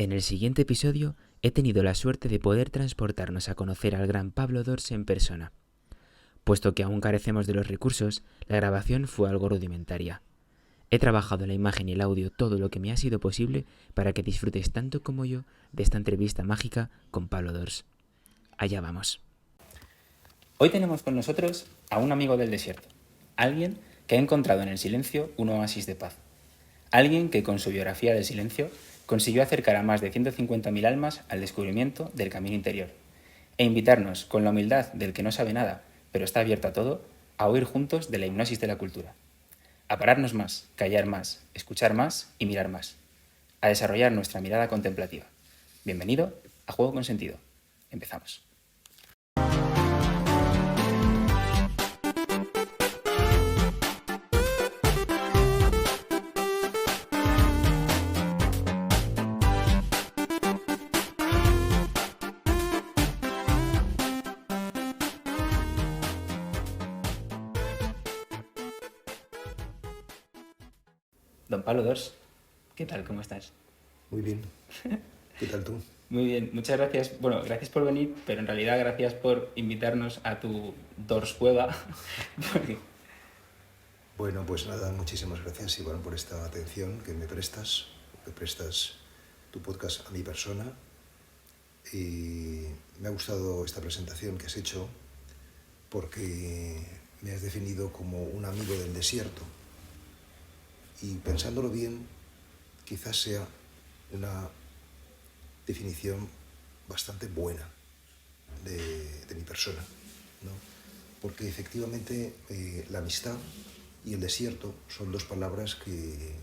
En el siguiente episodio he tenido la suerte de poder transportarnos a conocer al gran Pablo Dors en persona. Puesto que aún carecemos de los recursos, la grabación fue algo rudimentaria. He trabajado la imagen y el audio todo lo que me ha sido posible para que disfrutes tanto como yo de esta entrevista mágica con Pablo Dors. Allá vamos. Hoy tenemos con nosotros a un amigo del desierto, alguien que ha encontrado en el silencio un oasis de paz, alguien que con su biografía del silencio consiguió acercar a más de 150.000 almas al descubrimiento del camino interior e invitarnos, con la humildad del que no sabe nada, pero está abierto a todo, a oír juntos de la hipnosis de la cultura, a pararnos más, callar más, escuchar más y mirar más, a desarrollar nuestra mirada contemplativa. Bienvenido a Juego con Sentido. Empezamos. Don Pablo Dors, ¿qué tal? ¿Cómo estás? Muy bien. ¿Qué tal tú? Muy bien, muchas gracias. Bueno, gracias por venir, pero en realidad gracias por invitarnos a tu Dors Cueva. Bueno, pues nada, muchísimas gracias Iván por esta atención que me prestas, tu podcast a mi persona. Y me ha gustado esta presentación que has hecho porque me has definido como un amigo del desierto. Y pensándolo bien, quizás sea una definición bastante buena de mi persona, ¿no? Porque efectivamente la amistad y el desierto son dos palabras que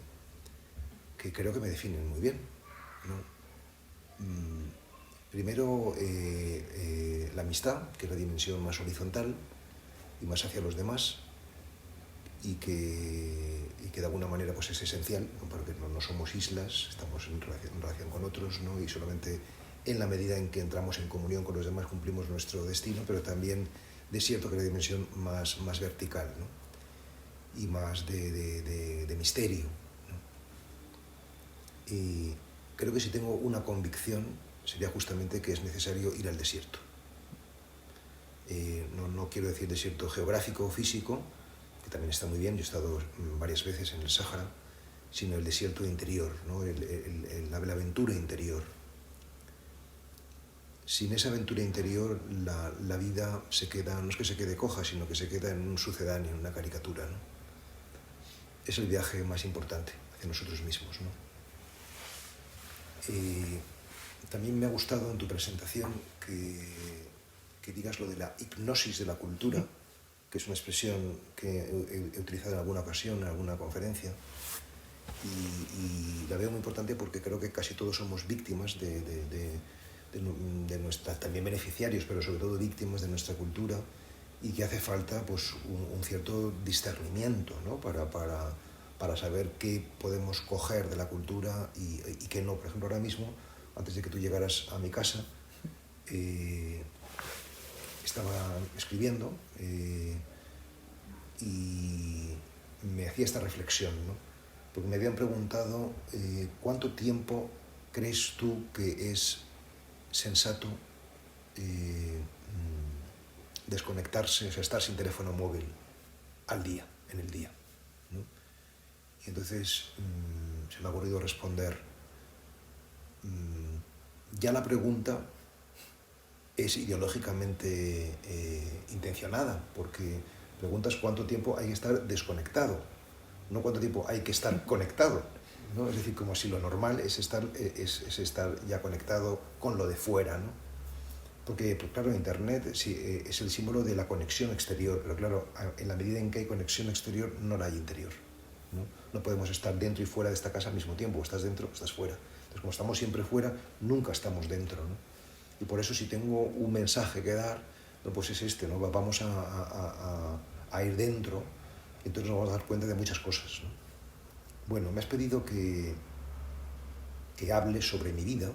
creo que me definen muy bien, ¿no? Primero, la amistad, que es la dimensión más horizontal y más hacia los demás, y que de alguna manera pues es esencial, ¿no? Porque no somos islas, estamos en relación con otros, ¿no? Y solamente en la medida en que entramos en comunión con los demás cumplimos nuestro destino, pero también desierto, que es la dimensión más vertical, ¿no? Y más de misterio, ¿no? Y creo que si tengo una convicción sería justamente que es necesario ir al desierto. No quiero decir desierto geográfico o físico, que también está muy bien, yo he estado varias veces en el Sáhara, sino el desierto interior, ¿no? La aventura interior. Sin esa aventura interior la vida se queda, no es que se quede coja, sino que se queda en un sucedáneo, en una caricatura, ¿no? Es el viaje más importante hacia nosotros mismos, ¿no? También me ha gustado en tu presentación que digas lo de la hipnosis de la cultura, que es una expresión que he utilizado en alguna ocasión, en alguna conferencia, y la veo muy importante porque creo que casi todos somos víctimas de nuestra, también beneficiarios, pero sobre todo víctimas de nuestra cultura, y que hace falta pues un cierto discernimiento, ¿no? para saber qué podemos coger de la cultura y qué no. Por ejemplo, ahora mismo, antes de que tú llegaras a mi casa, estaba escribiendo y me hacía esta reflexión, ¿no? Porque me habían preguntado ¿cuánto tiempo crees tú que es sensato desconectarse, o sea, estar sin teléfono móvil al día, en el día, ¿no? Y entonces se me ha ocurrido responder, ya la pregunta es ideológicamente intencionada, porque preguntas cuánto tiempo hay que estar desconectado, no cuánto tiempo hay que estar conectado, ¿no? Es decir, como si lo normal es estar ya conectado con lo de fuera, ¿no? Porque, pues, claro, Internet sí, es el símbolo de la conexión exterior, pero claro, en la medida en que hay conexión exterior, no la hay interior, ¿no? No podemos estar dentro y fuera de esta casa al mismo tiempo, o estás dentro o estás fuera. Entonces, como estamos siempre fuera, nunca estamos dentro, ¿no? Y por eso, si tengo un mensaje que dar, no, pues es este, ¿no? Vamos a ir dentro, y entonces nos vamos a dar cuenta de muchas cosas, ¿no? Bueno, me has pedido que hable sobre mi vida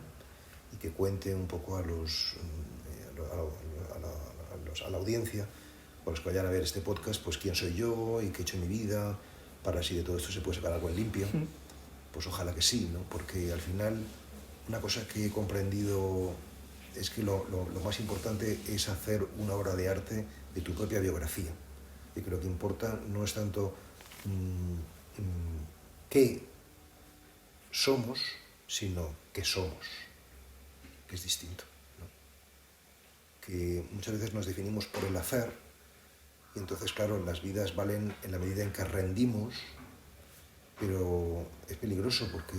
y que cuente un poco a la audiencia, por los que vayan a ver este podcast, pues quién soy yo y qué he hecho en mi vida, para si de todo esto se puede sacar algo en limpio. Pues ojalá que sí, ¿no? Porque al final una cosa que he comprendido es que lo más importante es hacer una obra de arte de tu propia biografía. Y que lo que importa no es tanto qué somos, sino qué somos, que es distinto, ¿no? Que muchas veces nos definimos por el hacer, y entonces, claro, las vidas valen en la medida en que rendimos, pero es peligroso porque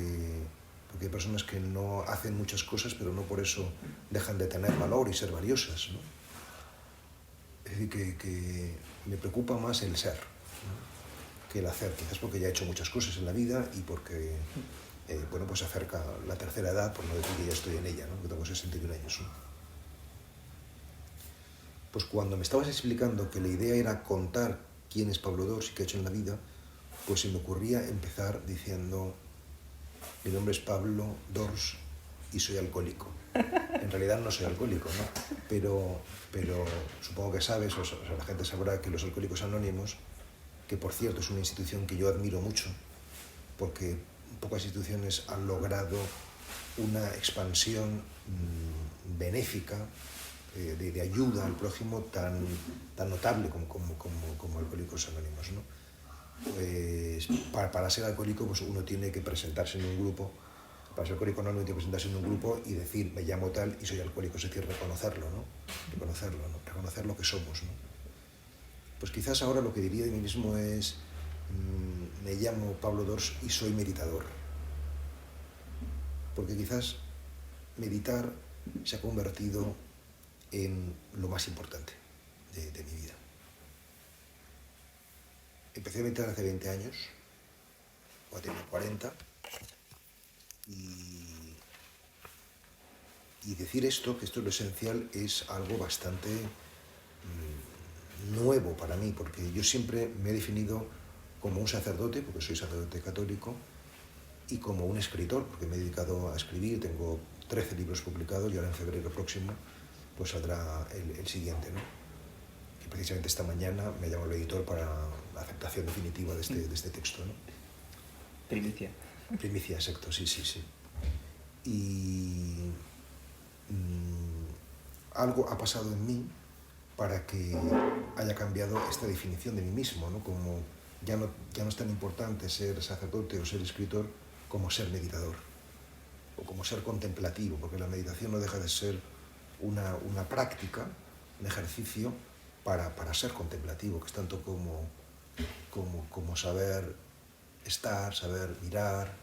hay personas que no hacen muchas cosas, pero no por eso dejan de tener valor y ser valiosas, ¿no? Es decir, que me preocupa más el ser, ¿no?, que el hacer, quizás porque ya he hecho muchas cosas en la vida y porque, bueno, pues se acerca la tercera edad, por no decir que ya estoy en ella, ¿no?, que tengo 61 años, ¿no? Pues cuando me estabas explicando que la idea era contar quién es Pablo Dors y qué ha hecho en la vida, pues se me ocurría empezar diciendo: mi nombre es Pablo Dors y soy alcohólico. En realidad no soy alcohólico, ¿no? Pero supongo que sabes, o sea, la gente sabrá que los Alcohólicos Anónimos, que por cierto es una institución que yo admiro mucho, porque pocas instituciones han logrado una expansión benéfica, de ayuda al prójimo tan notable como Alcohólicos Anónimos, ¿no? Pues para ser alcohólico, pues uno tiene que presentarse en un grupo. Para ser alcohólico no, uno tiene que presentarse en un grupo y decir: me llamo tal y soy alcohólico, es decir, reconocerlo, ¿no? Reconocer lo que somos, ¿no? Pues quizás ahora lo que diría de mí mismo es: me llamo Pablo Dors y soy meditador. Porque quizás meditar se ha convertido en lo más importante de mi vida. Empecé a meditar hace 20 años, o a tener 40, y decir esto, que esto es lo esencial, es algo bastante nuevo para mí, porque yo siempre me he definido como un sacerdote, porque soy sacerdote católico, y como un escritor, porque me he dedicado a escribir, tengo 13 libros publicados y ahora en febrero próximo pues saldrá el siguiente, ¿no? Y precisamente esta mañana me llamó el editor para la aceptación definitiva de este texto, ¿no? Primicia. Primicia, exacto, sí. Y algo ha pasado en mí para que haya cambiado esta definición de mí mismo, ¿no? Como ya no es tan importante ser sacerdote o ser escritor como ser meditador, o como ser contemplativo, porque la meditación no deja de ser una práctica, un ejercicio para ser contemplativo, que es tanto como saber estar, saber mirar,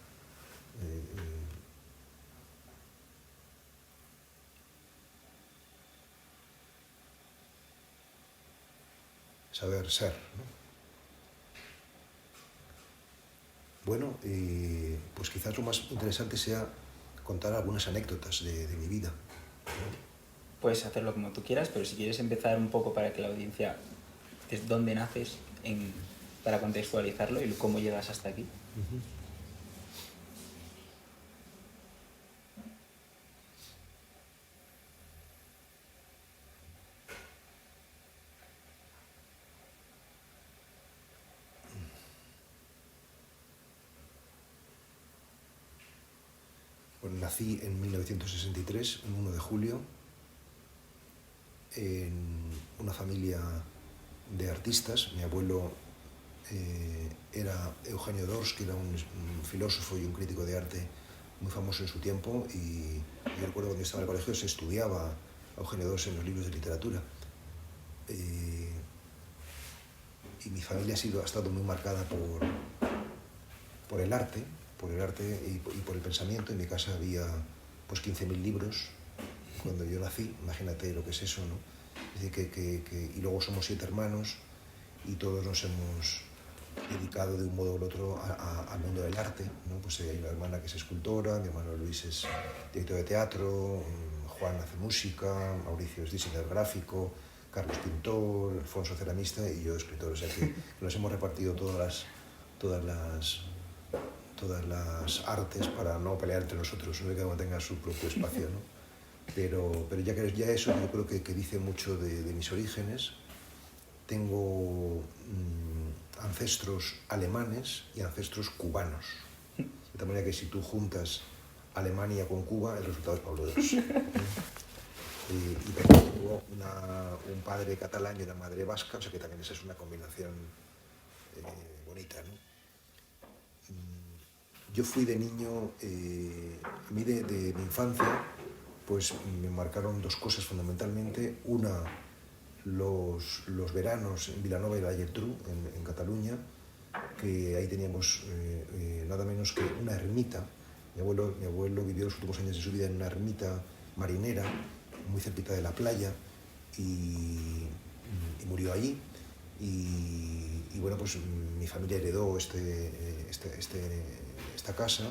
saber ser, ¿no? Bueno, pues quizás lo más interesante sea contar algunas anécdotas de mi vida, ¿no? Puedes hacerlo como tú quieras, pero si quieres empezar un poco para que la audiencia, desde dónde naces, para contextualizarlo y cómo llegas hasta aquí. Bueno, nací en 1963, el 1 de julio, en una familia de artistas. Mi abuelo era Eugenio Dors, que era un filósofo y un crítico de arte muy famoso en su tiempo, y yo recuerdo cuando estaba en el colegio se estudiaba a Eugenio Dors en los libros de literatura. Y mi familia ha estado muy marcada por el arte y por el pensamiento. En mi casa había pues 15.000 libros cuando yo nací, imagínate lo que es eso, ¿no? Es decir, y luego somos 7 hermanos y todos nos hemos dedicado de un modo u otro al mundo del arte, ¿no? Pues hay una hermana que es escultora, mi hermano Luis es director de teatro, Juan hace música, Mauricio es diseñador gráfico, Carlos pintor, Alfonso ceramista y yo escritor. O sea que nos hemos repartido todas las artes para no pelear entre nosotros, uno que cada uno tenga su propio espacio, ¿no? Pero ya eso yo creo que dice mucho de mis orígenes. Tengo ancestros alemanes y ancestros cubanos, de tal manera que si tú juntas Alemania con Cuba, el resultado es Pablo II. Y también tengo un padre catalán y una madre vasca, o sea que también esa es una combinación bonita, ¿no? Yo fui de niño, a mí de mi infancia, pues me marcaron dos cosas fundamentalmente. Una, los veranos en Vilanova y la Geltrú, en Cataluña, que ahí teníamos nada menos que una ermita. Mi abuelo vivió los últimos años de su vida en una ermita marinera, muy cerquita de la playa, y murió allí. Y bueno, pues mi familia heredó esta casa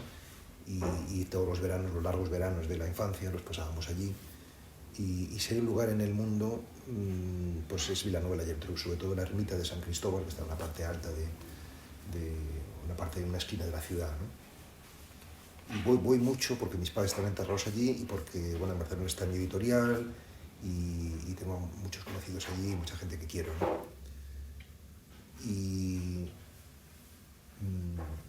y todos los veranos, los largos veranos de la infancia los pasábamos allí. Y si hay un lugar en el mundo, pues es Vilanova y la Geltrú, sobre todo la ermita de San Cristóbal, que está en la parte alta de una esquina de la ciudad, ¿no? Y voy mucho porque mis padres están enterrados allí y porque, bueno, en Barcelona está mi editorial y tengo muchos conocidos allí, mucha gente que quiero, ¿no? Y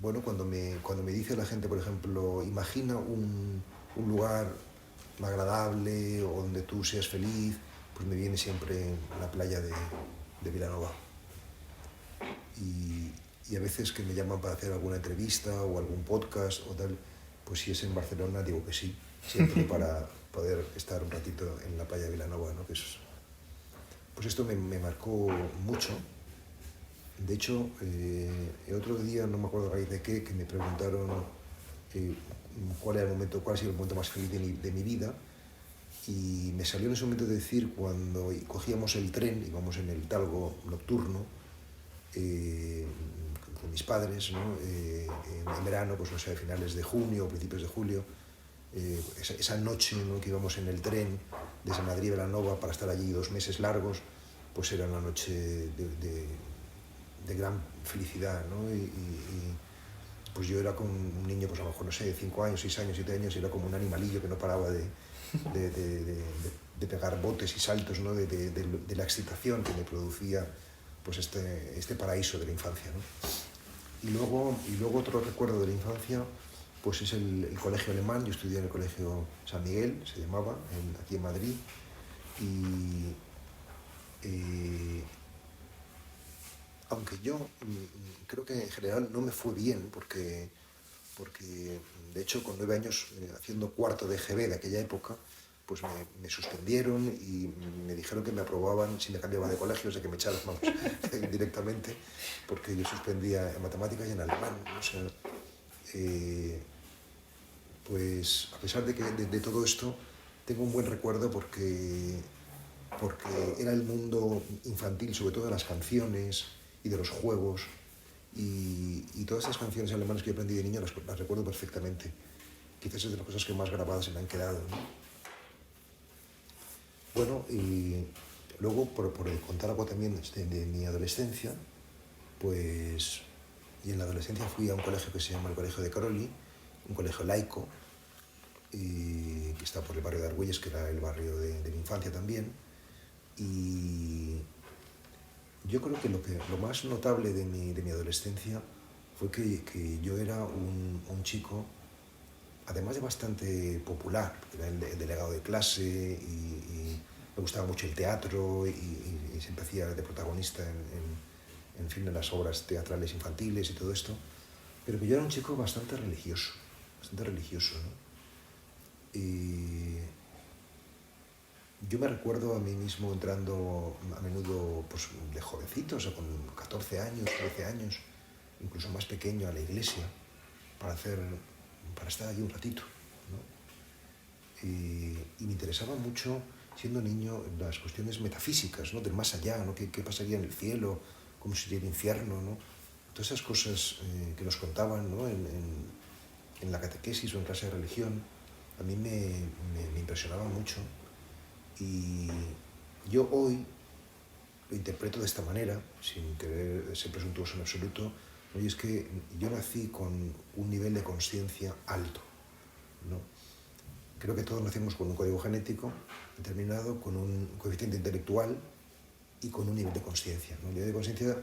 bueno, cuando me dice la gente, por ejemplo, imagina un lugar agradable o donde tú seas feliz, pues me viene siempre la playa de Vilanova. Y a veces que me llaman para hacer alguna entrevista o algún podcast o tal, pues si es en Barcelona digo que sí, siempre para poder estar un ratito en la playa de Vilanova, ¿no? Pues esto me marcó mucho. De hecho, el otro día, no me acuerdo a raíz de qué, que me preguntaron cuál ha sido el momento más feliz de mi vida, y me salió en ese momento de decir cuando cogíamos el tren, íbamos en el Talgo nocturno, con mis padres, ¿no? En verano, pues no sé, a finales de junio o principios de julio, esa noche, ¿no?, que íbamos en el tren desde Madrid a Vilanova para estar allí 2 meses largos, pues era una noche de gran felicidad, ¿no? Pues yo era como un niño, pues a lo mejor, no sé, de 5 años, 6 años, 7 años, y era como un animalillo que no paraba de pegar botes y saltos, ¿no? de la excitación que me producía pues este paraíso de la infancia, ¿no? Y luego otro recuerdo de la infancia pues es el colegio alemán. Yo estudié en el colegio San Miguel, se llamaba, aquí en Madrid, y aunque yo creo que en general no me fue bien, porque de hecho con 9 años, haciendo cuarto de GB de aquella época, pues me suspendieron y me dijeron que me aprobaban si me cambiaba de colegio, o sea que me echaron, vamos, directamente, porque yo suspendía en matemáticas y en alemán, ¿no? O sea, pues a pesar de todo esto, tengo un buen recuerdo porque era el mundo infantil, sobre todo de las canciones y de los juegos, y todas esas canciones alemanas que yo aprendí de niño las recuerdo perfectamente. Quizás es de las cosas que más grabadas se me han quedado, ¿no? Bueno, y luego, por contar algo también de mi adolescencia, pues, y en la adolescencia fui a un colegio que se llama el Colegio de Caroli, un colegio laico, que está por el barrio de Argüelles, que era el barrio de mi infancia también. Y yo creo que lo más notable de mi adolescencia fue que yo era un chico, además de bastante popular, era el delegado de clase y me gustaba mucho el teatro y siempre hacía de protagonista en fin, en las obras teatrales infantiles y todo esto, pero que yo era un chico bastante religioso, ¿no? Y yo me recuerdo a mí mismo entrando a menudo pues, de jovencito, o sea, con 14 años, 13 años, incluso más pequeño, a la iglesia, para estar allí un ratito, ¿no? Y me interesaba mucho, siendo niño, las cuestiones metafísicas, ¿no? Del más allá, ¿no? ¿Qué pasaría en el cielo? ¿Cómo sería el infierno? ¿No? Todas esas cosas que nos contaban, ¿no? en la catequesis o en clase de religión, a mí me impresionaban mucho. Y yo hoy lo interpreto de esta manera, sin querer ser presuntuoso en absoluto, ¿no? Y es que yo nací con un nivel de conciencia alto, ¿no? Creo que todos nacemos con un código genético determinado, con un coeficiente intelectual y con un nivel de conciencia, ¿no? El nivel de conciencia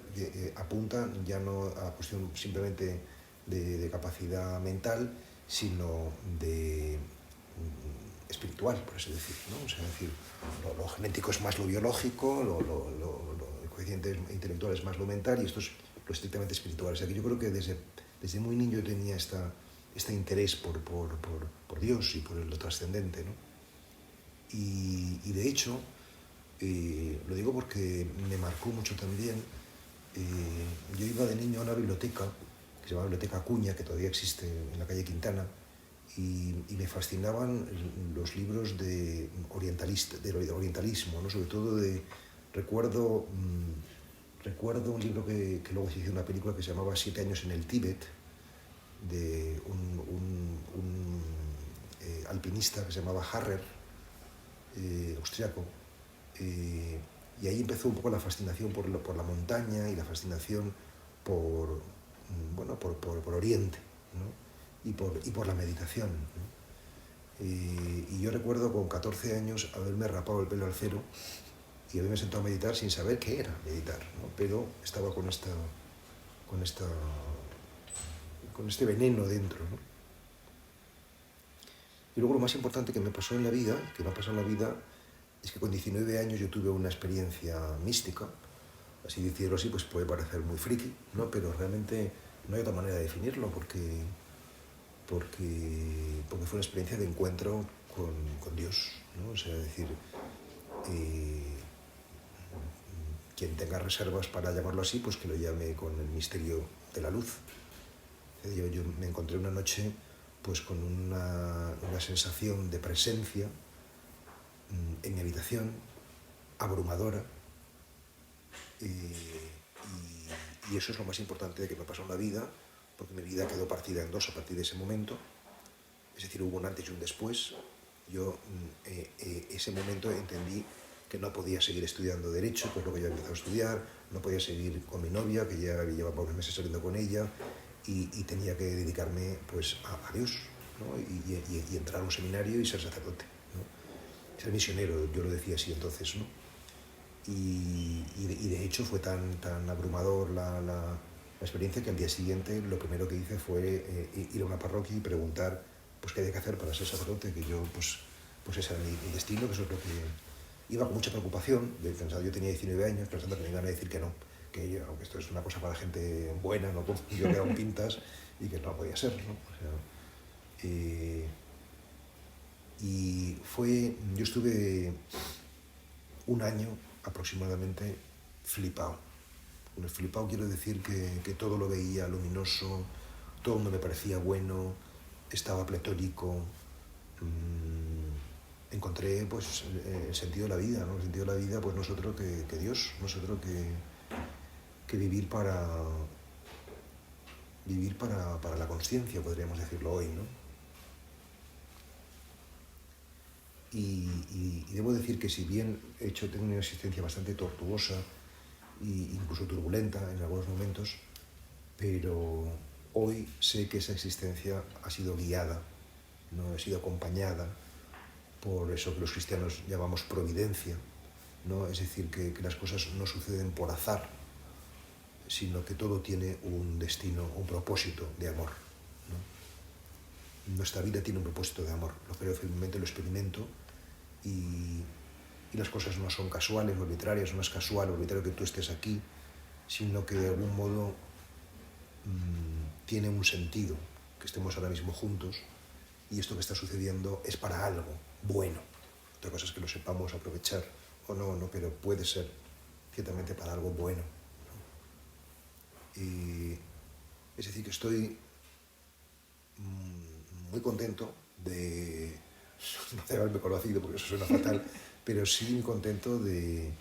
apunta ya no a cuestión simplemente de capacidad mental, sino de espiritual, por así decir, ¿no? O sea, es decir, lo genético es más lo biológico, el coeficiente intelectual es más lo mental y esto es lo estrictamente espiritual. O sea, que yo creo que desde muy niño tenía este interés por Dios y por lo trascendente, ¿no? Y de hecho, lo digo porque me marcó mucho también. Yo iba de niño a una biblioteca que se llama Biblioteca Acuña, que todavía existe en la calle Quintana, y me fascinaban los libros del orientalismo, ¿no? Sobre todo recuerdo un libro que luego se hizo una película que se llamaba 7 años en el Tíbet, de un alpinista que se llamaba Harrer, austriaco, y ahí empezó un poco la fascinación por la montaña y la fascinación por, bueno, por Oriente, ¿no? y por la meditación, ¿no? Y yo recuerdo con 14 años haberme rapado el pelo al cero y haberme sentado a meditar sin saber qué era meditar, ¿no? Pero estaba con este veneno dentro, ¿no? Y luego lo más importante que me pasó en la vida, es que con 19 años yo tuve una experiencia mística. Así decirlo así, pues puede parecer muy friki, ¿no? Pero realmente no hay otra manera de definirlo porque fue una experiencia de encuentro con Dios, ¿no? O sea, es decir, quien tenga reservas para llamarlo así, pues que lo llame con el misterio de la luz. Yo me encontré una noche pues con una sensación de presencia en mi habitación, abrumadora, y eso es lo más importante de que me pasó en la vida, porque mi vida quedó partida en dos a partir de ese momento, es decir, hubo un antes y un después. Yo ese momento entendí que no podía seguir estudiando Derecho, pues lo que yo había empezado a estudiar, no podía seguir con mi novia, que ya llevaba unos meses saliendo con ella, y tenía que dedicarme pues a Dios, ¿no? y entrar a un seminario y ser sacerdote, ¿no? Ser misionero, yo lo decía así entonces, ¿no? Y de hecho fue tan abrumador la experiencia que al día siguiente lo primero que hice fue ir a una parroquia y preguntar pues qué había que hacer para ser sacerdote, que yo pues ese era mi destino, que eso es lo que iba con mucha preocupación, pensando, yo tenía 19 años pensando que me iban a decir que no, que aunque esto es una cosa para gente buena, no como yo que era un pintas, y que no podía ser, ¿no? O sea, yo estuve un año aproximadamente flipado. Con el flipado quiero decir que todo lo veía luminoso, todo me parecía bueno, estaba pletórico, encontré pues el sentido de la vida, ¿no? El sentido de la vida pues no es otro que Dios, no es otro que vivir para la consciencia, podríamos decirlo hoy, ¿no? Y debo decir que si bien tengo una existencia bastante tortuosa e incluso turbulenta en algunos momentos, pero hoy sé que esa existencia ha sido guiada, no ha sido acompañada por eso que los cristianos llamamos providencia, ¿no? Es decir, que las cosas no suceden por azar, sino que todo tiene un destino, un propósito de amor, ¿no? Nuestra vida tiene un propósito de amor, lo creo firmemente, lo experimento, y las cosas no son casuales o arbitrarias, no es casual o arbitrario que tú estés aquí, sino que de algún modo tiene un sentido que estemos ahora mismo juntos, y esto que está sucediendo es para algo bueno. Otra cosa es que lo sepamos aprovechar o no, pero puede ser ciertamente para algo bueno, ¿no? Es decir, que estoy muy contento de haberme conocido, porque eso suena fatal, pero sí muy contento de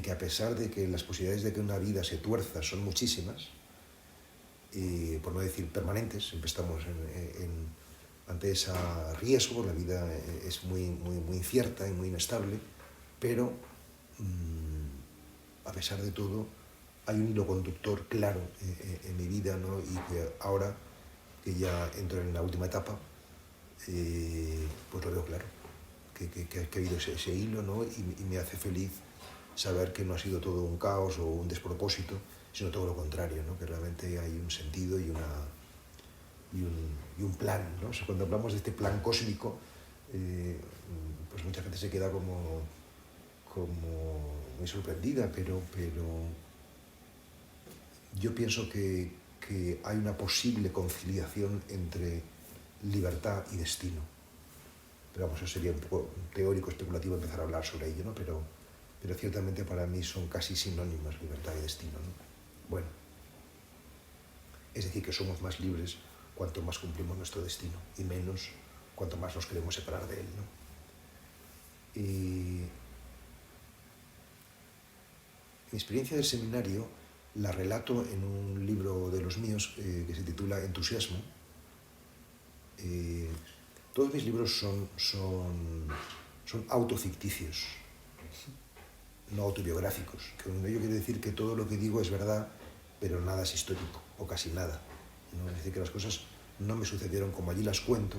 que a pesar de que las posibilidades de que una vida se tuerza son muchísimas, por no decir permanentes, siempre estamos ante ese riesgo, la vida es muy incierta y muy inestable, pero a pesar de todo hay un hilo conductor claro en mi vida, ¿no? Y que ahora que ya entro en la última etapa, pues lo veo claro, que ha habido ese hilo, ¿no? Y me hace feliz saber que no ha sido todo un caos o un despropósito, sino todo lo contrario, ¿no? Que realmente hay un sentido y y un plan, ¿no? O sea, cuando hablamos de este plan cósmico, pues mucha gente se queda como muy sorprendida, pero yo pienso que hay una posible conciliación entre libertad y destino. Pero vamos, eso sería un poco teórico, especulativo empezar a hablar sobre ello, ¿no? Pero ciertamente para mí son casi sinónimas libertad y destino, ¿no? Bueno, es decir, que somos más libres cuanto más cumplimos nuestro destino y menos cuanto más nos queremos separar de él, ¿no? Y mi experiencia del seminario la relato en un libro de los míos que se titula Entusiasmo. Todos mis libros son autoficticios, no autobiográficos, que con ello quiere decir que todo lo que digo es verdad, pero nada es histórico, o casi nada, ¿no? Es decir, que las cosas no me sucedieron como allí las cuento,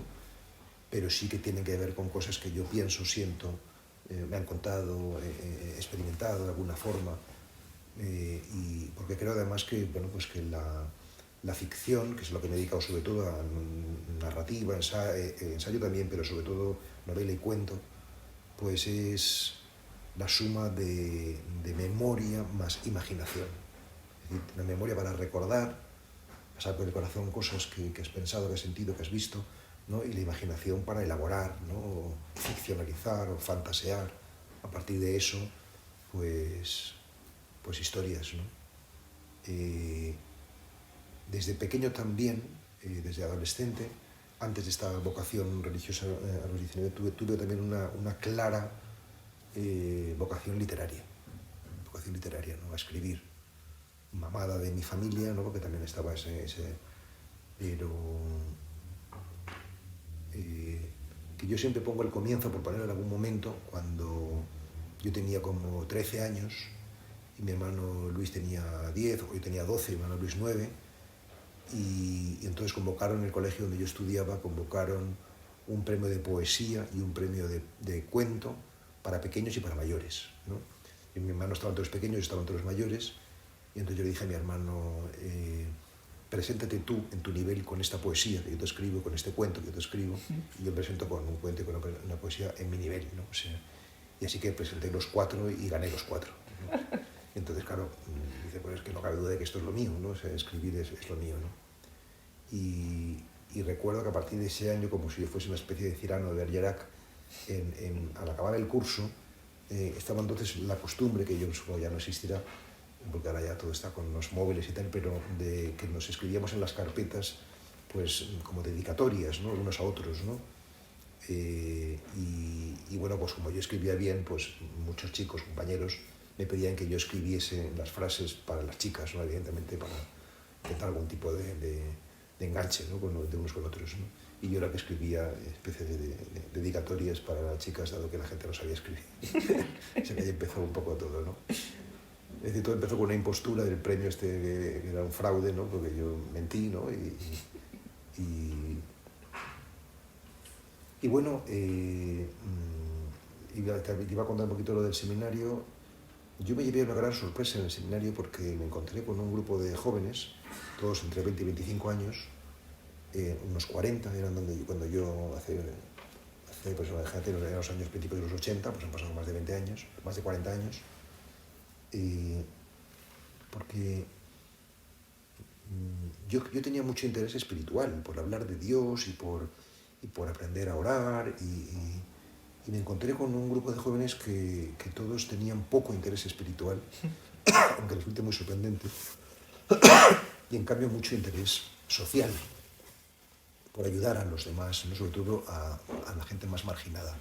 pero sí que tienen que ver con cosas que yo pienso, siento, me han contado, experimentado de alguna forma, y porque creo además que, bueno, pues que la ficción, que es lo que me he dedicado sobre todo a narrativa, ensayo también, pero sobre todo novela y cuento, pues es la suma de memoria más imaginación. Es decir, la memoria para recordar, pasar por el corazón cosas que has pensado, que has sentido, que has visto, ¿no? Y la imaginación para elaborar, ¿no? O ficcionalizar o fantasear. A partir de eso, pues historias, ¿no? Desde pequeño también, desde adolescente, antes de esta vocación religiosa a los 19, tuve también una clara vocación literaria, ¿no? A escribir, mamada de mi familia, ¿no? Porque también estaba pero que yo siempre pongo el comienzo, por poner en algún momento, cuando yo tenía como 13 años, y mi hermano Luis tenía 10, o yo tenía 12, mi hermano Luis 9, y entonces convocaron en el colegio donde yo estudiaba, convocaron un premio de poesía y un premio de cuento para pequeños y para mayores, ¿no? Y mi hermano estaba entre los pequeños, yo estaba entre los mayores, y entonces yo le dije a mi hermano, preséntate tú en tu nivel con esta poesía que yo te escribo, con este cuento que yo te escribo, y yo me presento con un cuento y con una poesía en mi nivel, ¿no? O sea, y así que presenté los 4 y gané los 4, ¿no? Entonces, claro, dice, pues es que no cabe duda de que esto es lo mío, ¿no? O sea, escribir es lo mío, ¿no? Y recuerdo que a partir de ese año, como si yo fuese una especie de Cyrano de Bergerac, al acabar el curso, estaba entonces la costumbre, que yo supongo ya no existirá, porque ahora ya todo está con los móviles y tal, pero de que nos escribíamos en las carpetas, pues como dedicatorias, ¿no? Unos a otros, ¿no? Y bueno, pues como yo escribía bien, pues muchos chicos, compañeros, me pedían que yo escribiese las frases para las chicas, ¿no? Evidentemente para intentar algún tipo de enganche, ¿no? De unos con otros, ¿no? Y yo era que escribía especies de dedicatorias para las chicas, dado que la gente no sabía escribir. O sea que ahí empezó un poco todo, ¿no? Es decir, todo empezó con una impostura del premio que era un fraude, ¿no? Porque yo mentí, ¿no? Y bueno, iba a contar un poquito lo del seminario. Yo me llevé una gran sorpresa en el seminario porque me encontré con un grupo de jóvenes, todos entre 20 y 25 años, unos 40 eran cuando yo pues imagínate, en los años principios de los 80, pues han pasado más de 20 años, más de 40 años, porque yo tenía mucho interés espiritual por hablar de Dios y por aprender a orar, y me encontré con un grupo de jóvenes que todos tenían poco interés espiritual, aunque resulte muy sorprendente, y en cambio mucho interés social, por ayudar a los demás, ¿no? Sobre todo a la gente más marginada.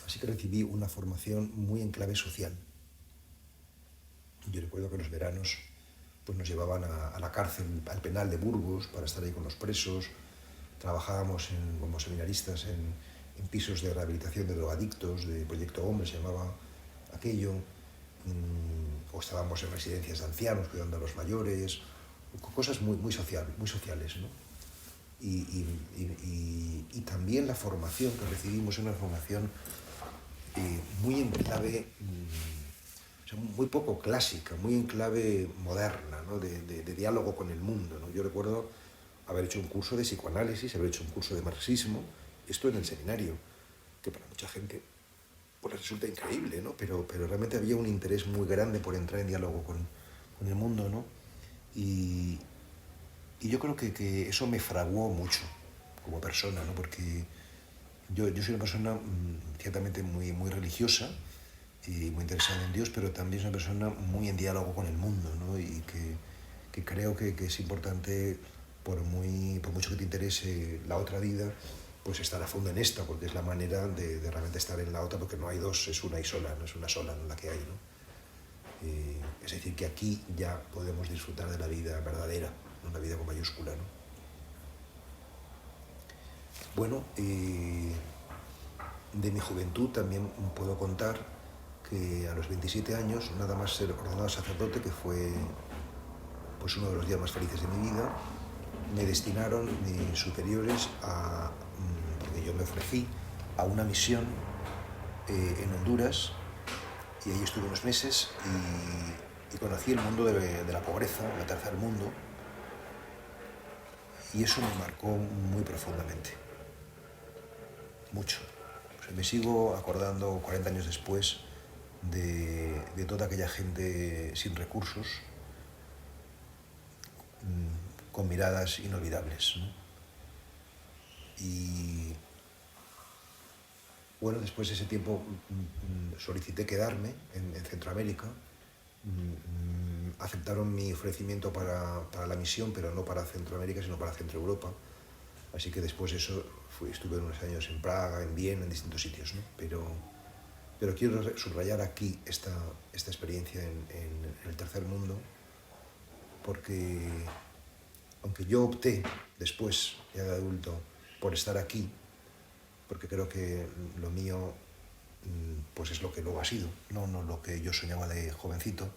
Así que recibí una formación muy en clave social. Yo recuerdo que en los veranos pues nos llevaban a la cárcel, al penal de Burgos, para estar ahí con los presos. Trabajábamos como seminaristas en pisos de rehabilitación de drogadictos, de Proyecto Hombre se llamaba aquello, o estábamos en residencias de ancianos cuidando a los mayores, cosas muy sociales, ¿no? Y también la formación que recibimos es una formación muy en clave, o sea, muy poco clásica, muy en clave moderna, ¿no? de diálogo con el mundo, ¿no? Yo recuerdo haber hecho un curso de psicoanálisis, haber hecho un curso de marxismo, esto en el seminario, que para mucha gente pues les resulta increíble, ¿no? Pero realmente había un interés muy grande por entrar en diálogo con el mundo, ¿no? Y yo creo que eso me fraguó mucho como persona, ¿no? Porque yo soy una persona ciertamente muy religiosa y muy interesada en Dios, pero también soy una persona muy en diálogo con el mundo, ¿no? Y que creo que es importante, por mucho que te interese la otra vida, pues estar a fondo en esta, porque es la manera de realmente estar en la otra, porque no hay dos, es una y sola, no es una sola la que hay, ¿no? Es decir, que aquí ya podemos disfrutar de la vida verdadera, no la vida con mayúscula, ¿no? Bueno, de mi juventud también puedo contar que a los 27 años, nada más ser ordenado sacerdote, que fue pues uno de los días más felices de mi vida, me destinaron mis superiores porque yo me ofrecí a una misión en Honduras, y ahí estuve unos meses y conocí el mundo de la pobreza, el tercer mundo, y eso me marcó muy profundamente, mucho. O sea, me sigo acordando 40 años después de toda aquella gente sin recursos, con miradas inolvidables, ¿no? Y bueno, después de ese tiempo solicité quedarme en Centroamérica. Aceptaron mi ofrecimiento para la misión, pero no para Centroamérica, sino para Centro Europa. Así que después de eso estuve unos años en Praga, en Viena, en distintos sitios, ¿no? Pero quiero subrayar aquí esta experiencia en el tercer mundo, porque aunque yo opté después, ya de adulto, por estar aquí, porque creo que lo mío pues es lo que luego ha sido, no lo que yo soñaba de jovencito,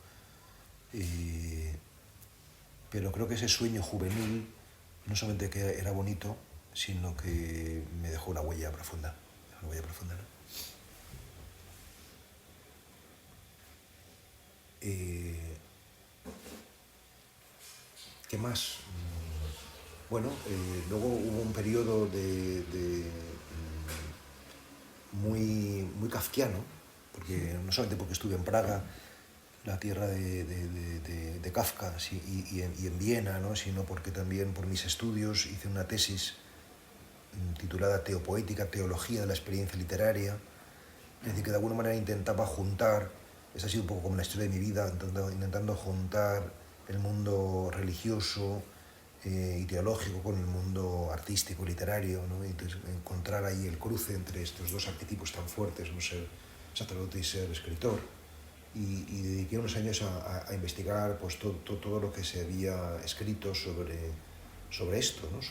pero creo que ese sueño juvenil no solamente que era bonito, sino que me dejó una huella profunda, ¿no? ¿Qué más? Bueno, luego hubo un periodo muy kafkiano, porque no solamente porque estuve en Praga, la tierra de Kafka, y en Viena, ¿no? Sino porque también por mis estudios hice una tesis titulada Teopoética, Teología de la Experiencia Literaria. Es decir, que de alguna manera intentaba juntar, esa ha sido un poco como la historia de mi vida, intentando juntar el mundo religioso y teológico con el mundo artístico, literario, ¿no? Y entonces encontrar ahí el cruce entre estos dos arquetipos tan fuertes, no ser sacerdote y ser escritor. Y dediqué unos años a investigar pues, todo lo que se había escrito sobre esto, ¿no?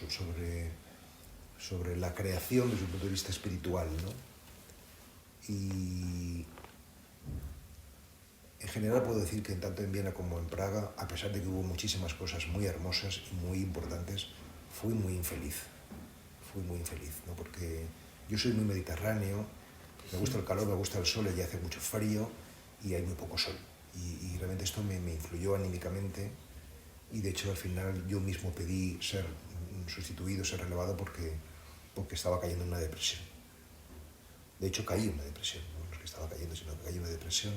sobre la creación desde un punto de vista espiritual, ¿no? Y en general puedo decir que tanto en Viena como en Praga, a pesar de que hubo muchísimas cosas muy hermosas y muy importantes, fui muy infeliz, ¿no? Porque yo soy muy mediterráneo, me gusta el calor, me gusta el sol, allí hace mucho frío y hay muy poco sol. Y realmente esto me influyó anímicamente, y de hecho al final yo mismo pedí ser sustituido, ser relevado, porque estaba cayendo en una depresión. De hecho caí en una depresión, no es que estaba cayendo, sino que caí en una depresión.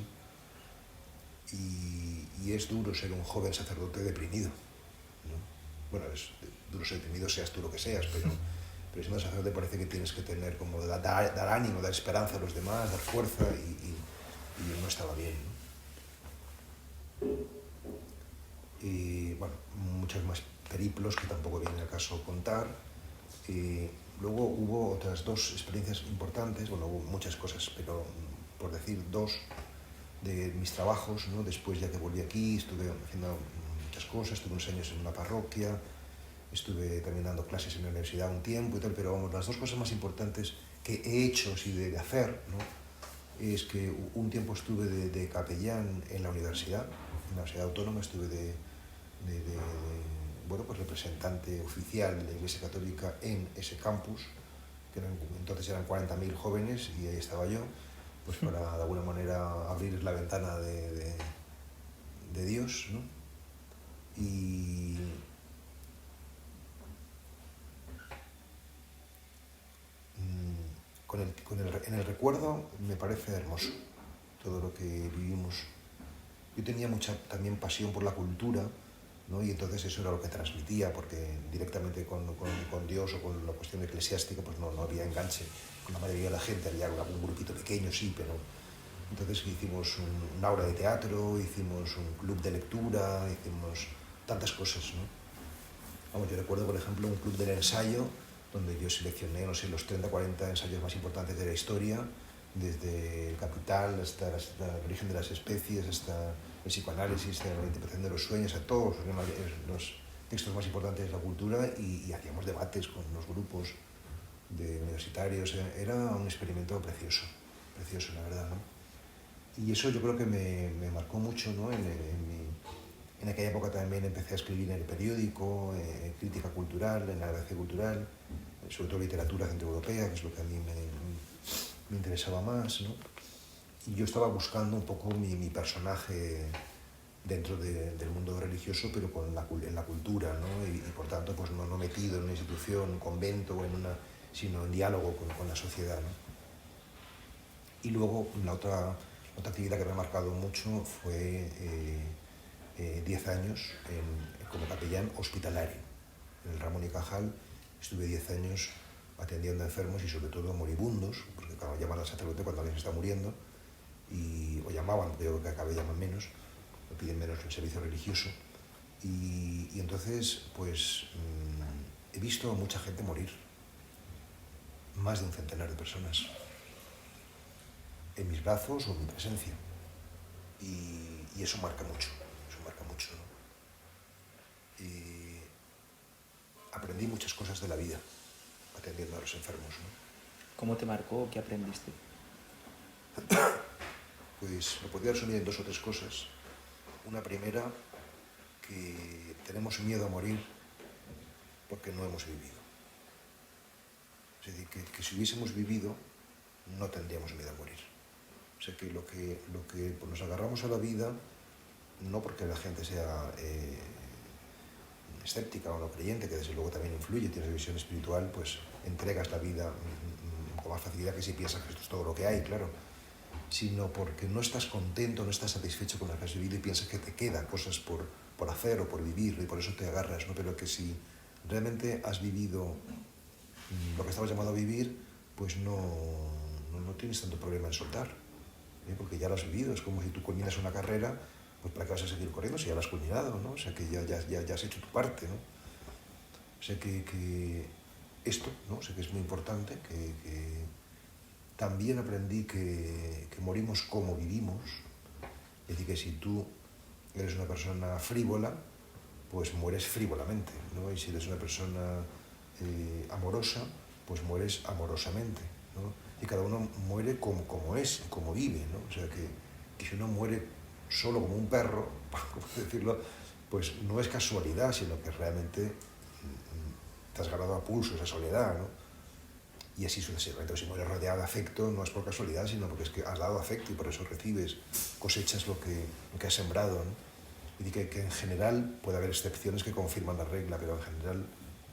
Y es duro ser un joven sacerdote deprimido, ¿no? Bueno, es duro ser deprimido, seas tú lo que seas, pero siendo sacerdote parece que tienes que tener como dar ánimo, dar esperanza a los demás, dar fuerza, y no estaba bien, ¿no? Y bueno, muchos más periplos que tampoco viene al caso contar. Luego hubo otras dos experiencias importantes, bueno, hubo muchas cosas, pero por decir dos de mis trabajos, ¿no? Después, ya que volví aquí, estuve haciendo muchas cosas, estuve unos años en una parroquia, estuve también dando clases en la universidad un tiempo y tal, pero vamos, las dos cosas más importantes que he hecho, sí, de hacer, ¿no? Es que un tiempo estuve de capellán en la universidad autónoma, estuve bueno, pues representante oficial de la Iglesia Católica en ese campus, que entonces eran 40.000 jóvenes, y ahí estaba yo, pues para de alguna manera abrir la ventana de Dios, ¿no? Y en el recuerdo me parece hermoso todo lo que vivimos. Yo tenía mucha también pasión por la cultura, ¿no? Y entonces eso era lo que transmitía, porque directamente con Dios o con la cuestión eclesiástica pues no había enganche. Con la mayoría de la gente había algún grupito pequeño, sí, pero entonces hicimos una aula de teatro, hicimos un club de lectura, hicimos tantas cosas, ¿no? Vamos, yo recuerdo, por ejemplo, un club del ensayo donde yo seleccioné, no sé, los 30 40 ensayos más importantes de la historia, desde el Capital hasta el origen de las especies, hasta el psicoanálisis, la interpretación de los sueños, a todos los textos más importantes de la cultura, y hacíamos debates con los grupos de universitarios. Era un experimento precioso, precioso, la verdad, ¿no? Y eso yo creo que me marcó mucho, ¿no? En aquella época también empecé a escribir en el periódico, crítica cultural, en la Gracia Cultural, sobre todo literatura centroeuropea, que es lo que a mí me interesaba más, ¿no? Y yo estaba buscando un poco mi personaje dentro del mundo religioso, pero en la cultura, ¿no? Y por tanto, pues no metido en una institución, un convento, sino en diálogo con la sociedad, ¿no? Y luego la otra actividad que me ha marcado mucho fue 10 años como capellán hospitalario. En el Ramón y Cajal estuve 10 años atendiendo a enfermos y sobre todo moribundos, porque claro, llaman al sacerdote cuando alguien se está muriendo, o llamaban, porque yo creo que acá llaman menos, o piden menos el servicio religioso. Y entonces, pues, he visto a mucha gente morir, más de un centenar de personas, en mis brazos o en mi presencia. Y eso marca mucho, ¿no? Y aprendí muchas cosas de la vida atendiendo a los enfermos, ¿no? ¿Cómo te marcó? ¿Qué aprendiste? Pues lo podría resumir en 2 o 3 cosas. Una primera, que tenemos miedo a morir porque no hemos vivido. Es decir, que si hubiésemos vivido, no tendríamos miedo a morir. O sea, que lo que pues nos agarramos a la vida, no porque la gente sea escéptica o no creyente, que desde luego también influye, tienes visión espiritual, pues entregas la vida con más facilidad que si piensas que esto es todo lo que hay, claro, sino porque no estás contento, no estás satisfecho con lo que has vivido y piensas que te quedan cosas por hacer o por vivir, y por eso te agarras, ¿no? Pero que si realmente has vivido lo que estabas llamado a vivir, pues no tienes tanto problema en soltar, ¿eh? Porque ya lo has vivido. Es como si tú culminas una carrera, pues ¿para qué vas a seguir corriendo si ya lo has culminado, ¿no? O sea, que ya has hecho tu parte, ¿no? O sea, que esto, ¿no? O sea, que es muy importante, que también aprendí que morimos como vivimos. Es decir, que si tú eres una persona frívola, pues mueres frívolamente, ¿no? Y si eres una persona amorosa, pues mueres amorosamente, ¿no? Y cada uno muere como es, como vive, ¿no? O sea, que si uno muere solo como un perro, por decirlo, pues no es casualidad, sino que realmente te has ganado a pulso esa soledad, ¿no? Y así sucesivamente. Si mueres rodeado de afecto, no es por casualidad, sino porque es que has dado afecto y por eso recibes, cosechas lo que has sembrado, ¿no? Y que en general puede haber excepciones que confirman la regla, pero en general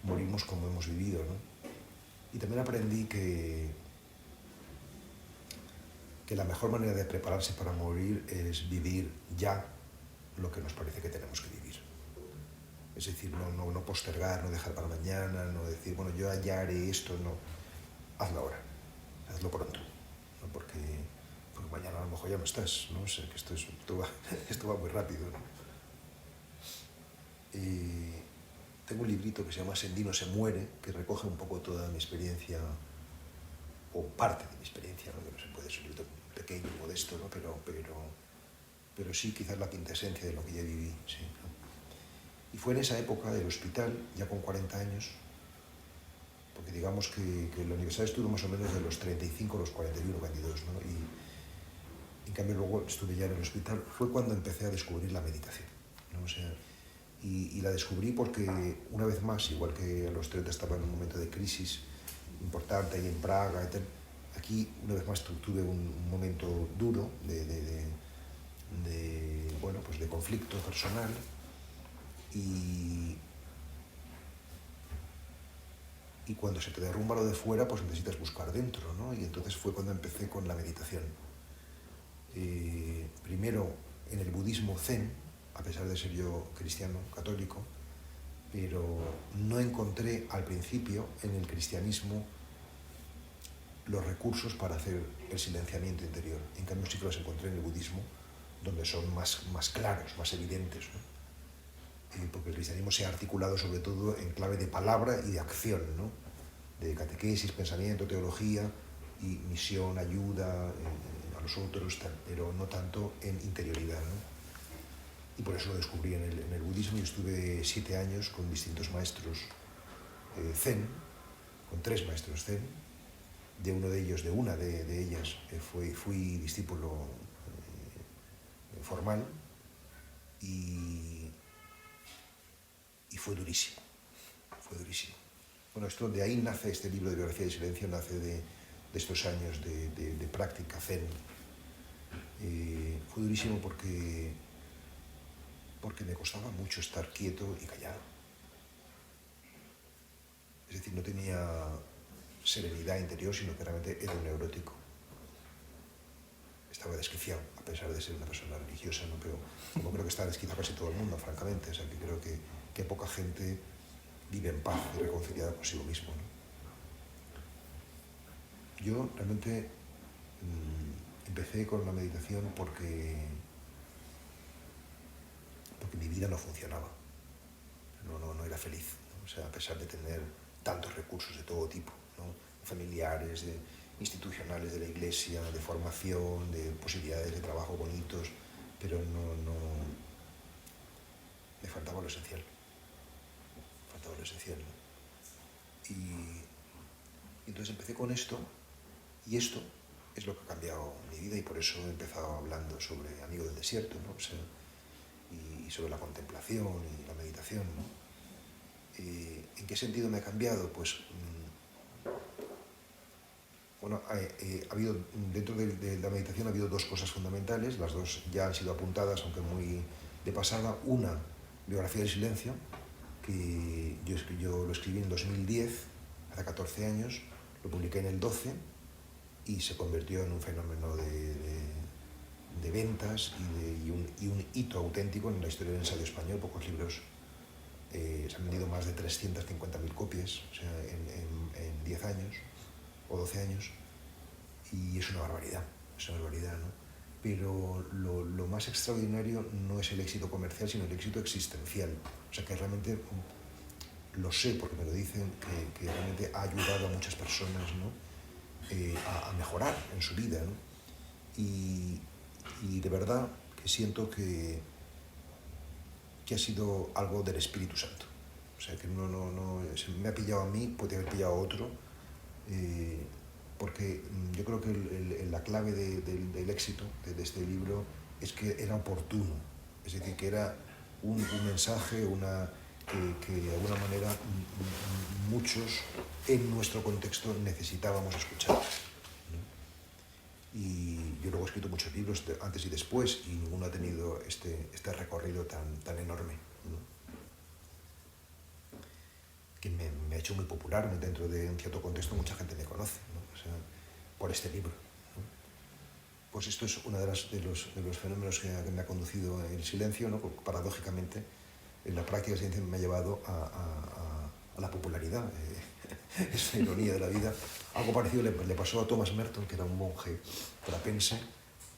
morimos como hemos vivido, ¿no? Y también aprendí que la mejor manera de prepararse para morir es vivir ya lo que nos parece que tenemos que vivir. Es decir, no postergar, no dejar para mañana, no decir, bueno, yo ya haré esto, no. Hazlo ahora, hazlo pronto, ¿no? Porque mañana a lo mejor ya no estás, ¿no? O sea, que esto va muy rápido, ¿no? Y tengo un librito que se llama Sendino se muere, que recoge un poco toda mi experiencia, o parte de mi experiencia, ¿no? Que no se puede ser un libro pequeño, modesto, ¿no? Pero sí quizás la quintesencia de lo que ya viví, sí, ¿no? Y fue en esa época del hospital, ya con 40 años, porque digamos que el aniversario estuvo más o menos de los 35 a los 41, 42, ¿no? Y en cambio luego estuve ya en el hospital, fue cuando empecé a descubrir la meditación, ¿no? O sea, y la descubrí porque una vez más, igual que a los 30 estaba en un momento de crisis importante ahí en Praga y tal, aquí una vez más tuve un momento duro bueno, pues de conflicto personal, y Y cuando se te derrumba lo de fuera, pues necesitas buscar dentro, ¿no? Y entonces fue cuando empecé con la meditación. Primero en el budismo zen, a pesar de ser yo cristiano, católico, pero no encontré al principio en el cristianismo los recursos para hacer el silenciamiento interior. En cambio sí que los encontré en el budismo, donde son más claros, más evidentes, ¿no? Porque el cristianismo se ha articulado sobre todo en clave de palabra y de acción, ¿no? De catequesis, pensamiento, teología y misión, ayuda a los otros, pero no tanto en interioridad, ¿no? Y por eso lo descubrí en el budismo y estuve 7 años con distintos maestros zen, con 3 maestros zen. De uno de ellos, de una de ellas, fui discípulo formal y fue durísimo, fue durísimo. Bueno, de ahí nace este libro de Biografía de Silencio, nace de estos años de práctica zen. Fue durísimo porque me costaba mucho estar quieto y callado. Es decir, no tenía serenidad interior, sino que realmente era un neurótico. Estaba desquiciado, a pesar de ser una persona religiosa, ¿no? Pero como creo que está desquiciado casi todo el mundo, francamente. O sea, que creo que poca gente vive en paz y reconciliada consigo mismo, ¿no? Yo realmente empecé con la meditación porque mi vida no funcionaba. No era feliz, ¿no? O sea, a pesar de tener tantos recursos de todo tipo, ¿no? Familiares, institucionales de la iglesia, de formación, de posibilidades de trabajo bonitos, pero me faltaba lo esencial. ¿No? Y entonces empecé con esto, y esto es lo que ha cambiado mi vida, y por eso he empezado hablando sobre Amigo del Desierto, ¿no? O sea, y sobre la contemplación y la meditación, ¿no? ¿En qué sentido me ha cambiado? Pues, bueno, ha habido, dentro de la meditación ha habido 2 cosas fundamentales, las 2 ya han sido apuntadas, aunque muy de pasada. Una, Biografía del Silencio, que yo lo escribí en 2010, hace 14 años, lo publiqué en el 12 y se convirtió en un fenómeno de ventas y un hito auténtico en la historia del ensayo español. Pocos libros se han vendido más de 350.000 copias, o sea, en 10 años o 12 años, y es una barbaridad, ¿no? Pero lo más extraordinario no es el éxito comercial, sino el éxito existencial. O sea, que realmente lo sé, porque me lo dicen, que realmente ha ayudado a muchas personas, ¿no? A mejorar en su vida, ¿no? Y de verdad que siento que ha sido algo del Espíritu Santo. O sea, que no me ha pillado a mí, puede haber pillado a otro, porque yo creo que la clave del éxito de este libro es que era oportuno, es decir, que era un mensaje, que de alguna manera muchos en nuestro contexto necesitábamos escuchar, ¿no? Y yo luego he escrito muchos libros antes y después, y ninguno ha tenido este recorrido tan enorme, ¿no? Que me ha hecho muy popular dentro de un cierto contexto. Mucha gente me conoce, ¿no? O sea, por este libro, ¿no? Pues esto es uno de los fenómenos que me ha conducido el silencio, ¿no? Porque, paradójicamente, en la práctica del silencio me ha llevado a la popularidad. Es una ironía de la vida. Algo parecido le pasó a Thomas Merton, que era un monje trapense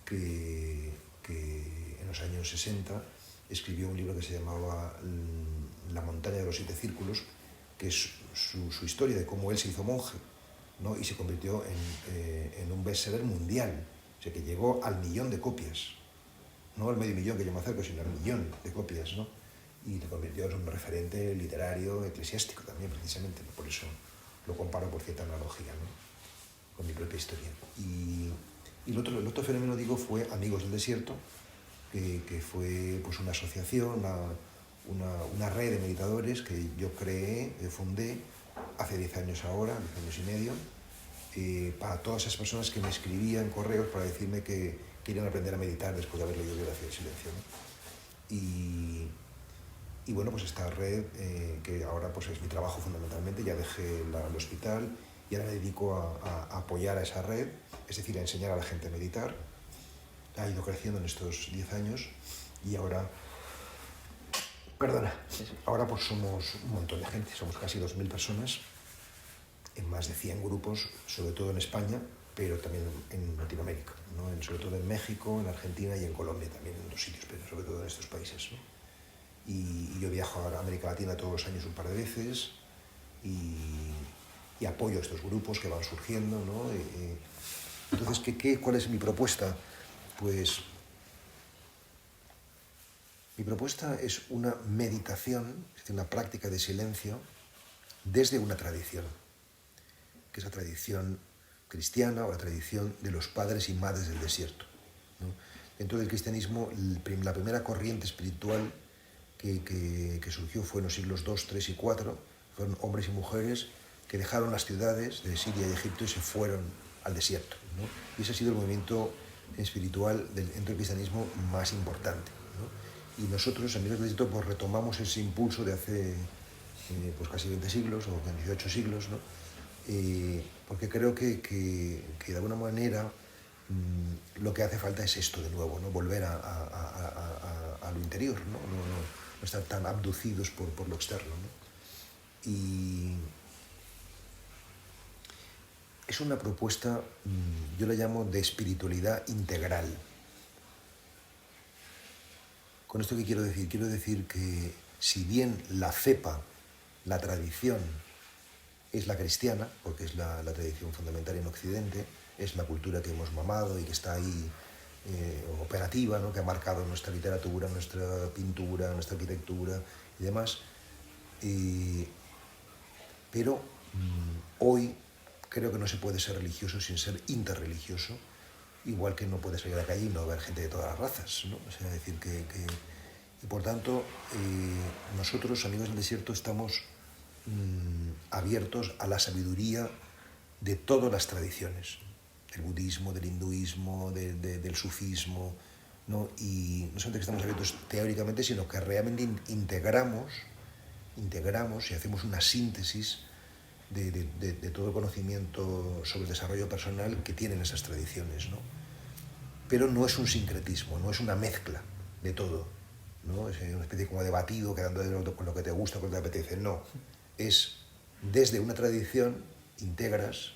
que en los años 60 escribió un libro que se llamaba La montaña de los 7 círculos, que es su historia de cómo él se hizo monje, ¿no? Y se convirtió en un bestseller mundial, o sea, que llegó al 1.000.000 de copias, no al medio millón que yo me acerco, sino al 1.000.000 de copias, ¿no? Y le convirtió en un referente literario, eclesiástico también, precisamente, ¿no? Por eso lo comparo por cierta analogía, ¿no? Con mi propia historia. Y el otro fenómeno, digo, fue Amigos del Desierto, que fue pues una asociación, una red de meditadores que yo fundé hace 10 años ahora, 10 años y medio, para todas esas personas que me escribían correos para decirme que querían aprender a meditar después de haber leído Biografía del Silencio, ¿no? Y Y bueno, pues esta red, que ahora pues es mi trabajo fundamentalmente, ya dejé el hospital y ahora me dedico a apoyar a esa red, es decir, a enseñar a la gente a meditar. Ha ido creciendo en estos 10 años y ahora, perdona, ahora pues somos un montón de gente, somos casi 2.000 personas en más de 100 grupos, sobre todo en España, pero también en Latinoamérica, ¿no? Sobre todo en México, en Argentina y en Colombia también, en otros sitios, pero sobre todo en estos países, ¿no? Y yo viajo a América Latina todos los años un par de veces y apoyo a estos grupos que van surgiendo, ¿no? Entonces, ¿cuál es mi propuesta? Pues mi propuesta es una meditación, es decir, una práctica de silencio desde una tradición, que es la tradición cristiana o la tradición de los padres y madres del desierto, ¿no? Dentro del cristianismo, la primera corriente espiritual que surgió fue en los siglos II, III y IV, fueron hombres y mujeres que dejaron las ciudades de Siria y Egipto y se fueron al desierto, ¿no? Y ese ha sido el movimiento espiritual dentro del cristianismo más importante, ¿no? Y nosotros, Amigos del Desierto, pues retomamos ese impulso de hace pues casi 20 siglos o 18 siglos, ¿no? Porque creo que de alguna manera lo que hace falta es esto de nuevo, ¿no? Volver a lo interior, ¿no? No estar tan abducidos por lo externo, ¿no? Y es una propuesta, yo la llamo de espiritualidad integral. ¿Con esto qué quiero decir? Quiero decir que si bien la cepa, la tradición, es la cristiana, porque es la tradición fundamental en Occidente, es la cultura que hemos mamado y que está ahí operativa, ¿no? Que ha marcado nuestra literatura, nuestra pintura, nuestra arquitectura y demás. Pero hoy creo que no se puede ser religioso sin ser interreligioso, igual que no puedes salir a la calle y no ver gente de todas las razas, ¿no? O sea, decir y por tanto, nosotros, Amigos del Desierto, estamos abiertos a la sabiduría de todas las tradiciones, del budismo, del hinduismo, del sufismo, ¿no? Y no solamente que estamos abiertos teóricamente, sino que realmente integramos y hacemos una síntesis de todo el conocimiento sobre el desarrollo personal que tienen esas tradiciones, ¿no? Pero no es un sincretismo, no es una mezcla de todo, ¿no? Es una especie como de batido, quedando con lo que te gusta, con lo que te apetece, no. Es desde una tradición integras,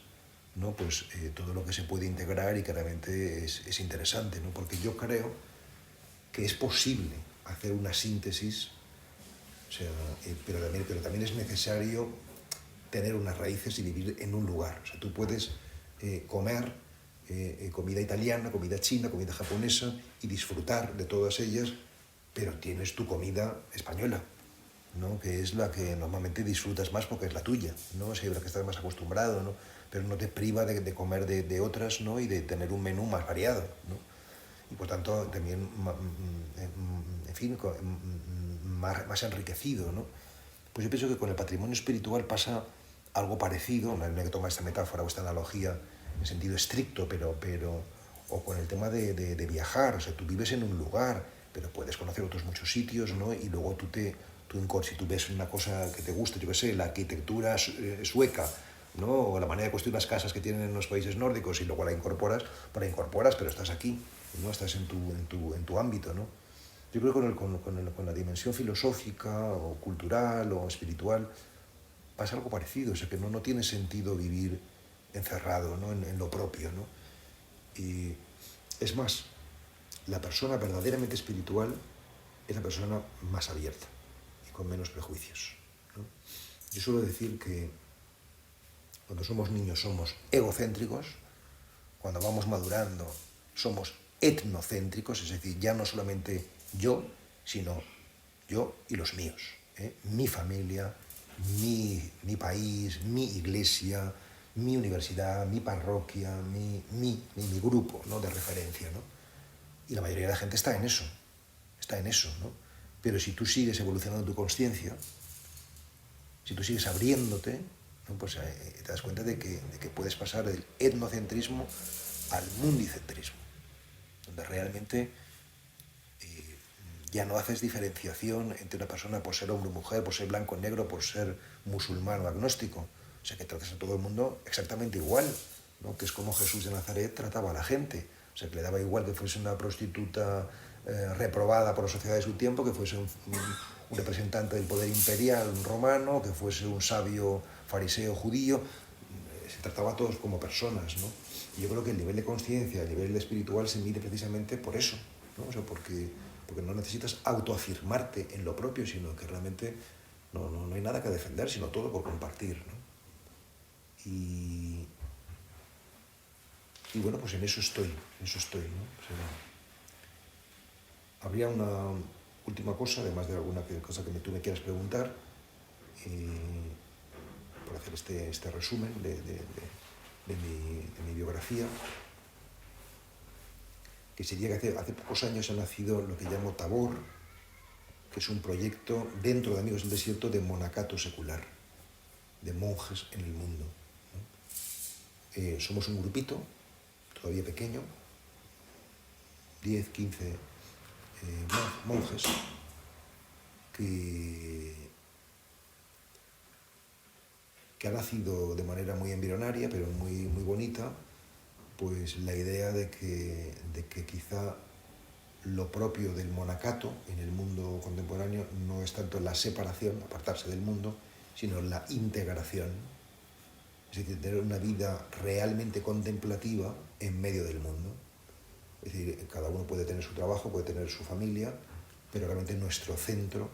¿no? Pues todo lo que se puede integrar y que realmente es interesante, ¿no? Porque yo creo que es posible hacer una síntesis, o sea, pero también es necesario tener unas raíces y vivir en un lugar. O sea, tú puedes comer comida italiana, comida china, comida japonesa y disfrutar de todas ellas, pero tienes tu comida española, ¿no? Que es la que normalmente disfrutas más porque es la tuya, ¿no? O sea, la que estás más acostumbrado, ¿no? Pero no te priva de comer de otras, ¿no? Y de tener un menú más variado, ¿no? Y por tanto también, en fin, más enriquecido, ¿no? Pues yo pienso que con el patrimonio espiritual pasa algo parecido, no hay que tomar esta metáfora o esta analogía en sentido estricto, o con el tema de viajar, o sea, tú vives en un lugar, pero puedes conocer otros muchos sitios, ¿no? Y luego si tú ves una cosa que te gusta, yo qué sé, la arquitectura sueca, ¿no? O la manera de construir las casas que tienen en los países nórdicos y luego la incorporas, pero estás aquí, ¿no? Estás en tu ámbito, ¿no? Yo creo que con la dimensión filosófica o cultural o espiritual pasa algo parecido, o sea que no tiene sentido vivir encerrado, ¿no? en lo propio, ¿no? Y es más, la persona verdaderamente espiritual es la persona más abierta y con menos prejuicios, ¿no? Yo suelo decir que cuando somos niños somos egocéntricos, cuando vamos madurando somos etnocéntricos, es decir, ya no solamente yo, sino yo y los míos, ¿eh? Mi familia, mi país, mi iglesia, mi universidad, mi parroquia, mi grupo, ¿no? De referencia, ¿no? Y la mayoría de la gente está en eso, ¿no? Pero si tú sigues evolucionando tu conciencia, si tú sigues abriéndote, ¿no? Pues te das cuenta de que puedes pasar del etnocentrismo al mundicentrismo, donde realmente ya no haces diferenciación entre una persona por ser hombre o mujer, por ser blanco o negro, por ser musulmán o agnóstico. O sea, que tratas a todo el mundo exactamente igual, ¿no? Que es como Jesús de Nazaret trataba a la gente. O sea, que le daba igual que fuese una prostituta reprobada por la sociedad de su tiempo, que fuese un representante del poder imperial romano, que fuese un sabio fariseo judío. Se trataba a todos como personas, ¿no? Y yo creo que el nivel de conciencia, el nivel espiritual se mide precisamente por eso, ¿no? O sea, porque no necesitas autoafirmarte en lo propio, sino que realmente no hay nada que defender, sino todo por compartir, ¿no? Y bueno, pues en eso estoy, ¿no? O sea, habría una última cosa, además de alguna cosa que tú me quieras preguntar, por hacer este resumen de mi biografía, que sería que hace pocos años ha nacido lo que llamo Tabor, que es un proyecto dentro de Amigos del Desierto de monacato secular, de monjes en el mundo, ¿no? Somos un grupito, todavía pequeño, 10, 15 monjes, que ha nacido de manera muy embrionaria, pero muy, muy bonita, pues la idea de que quizá lo propio del monacato en el mundo contemporáneo no es tanto la separación, apartarse del mundo, sino la integración. Es decir, tener una vida realmente contemplativa en medio del mundo. Es decir, cada uno puede tener su trabajo, puede tener su familia, pero realmente nuestro centro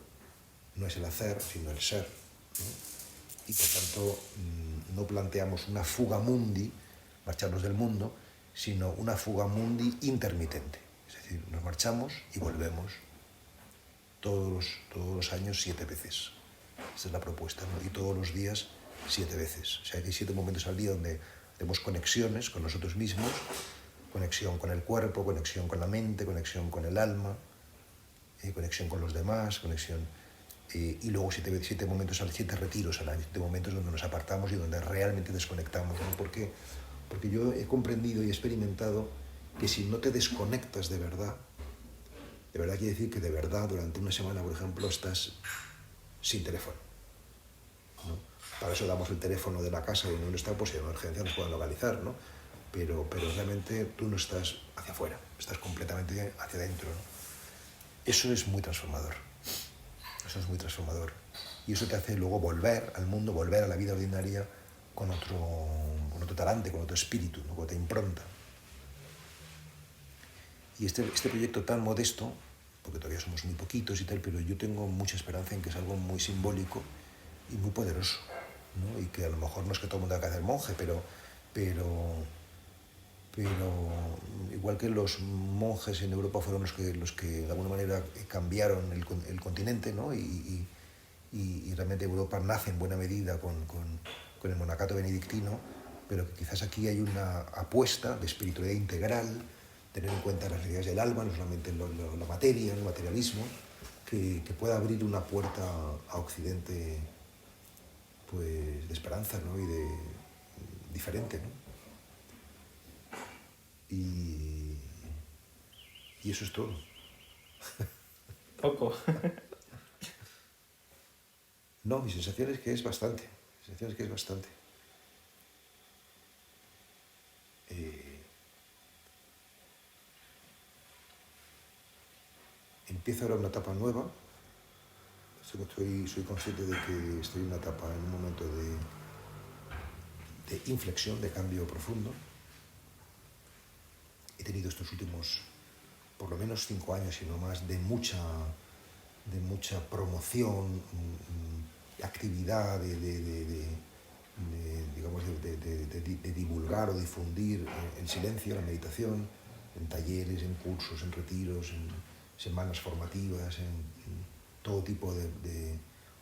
no es el hacer, sino el ser, ¿no? Y por tanto no planteamos una fuga mundi, marcharnos del mundo, sino una fuga mundi intermitente. Es decir, nos marchamos y volvemos todos los años 7 veces. Esa es la propuesta, ¿no? Y todos los días 7 veces. O sea, que hay 7 momentos al día donde tenemos conexiones con nosotros mismos, conexión con el cuerpo, conexión con la mente, conexión con el alma, conexión con los demás, conexión... y luego 7 momentos, 7 retiros al año, 7 momentos donde nos apartamos y donde realmente desconectamos, ¿no? Porque yo he comprendido y he experimentado que si no te desconectas de verdad quiere decir que de verdad durante una semana, por ejemplo, estás sin teléfono, ¿no? Para eso damos el teléfono de la casa y no está, pues si hay una emergencia nos pueden localizar, ¿no? Pero realmente tú no estás hacia afuera, estás completamente hacia adentro, ¿no? Eso es muy transformador. Eso es muy transformador. Y eso te hace luego volver al mundo, volver a la vida ordinaria con otro talante, con otro espíritu, ¿no? Con otra impronta. Y este proyecto tan modesto, porque todavía somos muy poquitos y tal, pero yo tengo mucha esperanza en que es algo muy simbólico y muy poderoso, ¿no? Y que a lo mejor no es que todo el mundo tenga que hacer monje, pero igual que los monjes en Europa fueron los que de alguna manera cambiaron el continente, ¿no? Y realmente Europa nace en buena medida con el monacato benedictino, pero que quizás aquí hay una apuesta de espiritualidad integral, tener en cuenta las necesidades del alma, no solamente la materia, el materialismo, que pueda abrir una puerta a Occidente, pues de esperanza, ¿no? Y de diferente, ¿no? Y eso es todo. Poco. No, mi sensación es que es bastante. Empiezo ahora una etapa nueva. Soy consciente de que estoy en una etapa, en un momento de inflexión, de cambio profundo. He tenido estos últimos, por lo menos 5 años, si no más, de mucha promoción, actividad, digamos, de divulgar o difundir el silencio, la meditación, en talleres, en cursos, en retiros, en semanas formativas, en todo tipo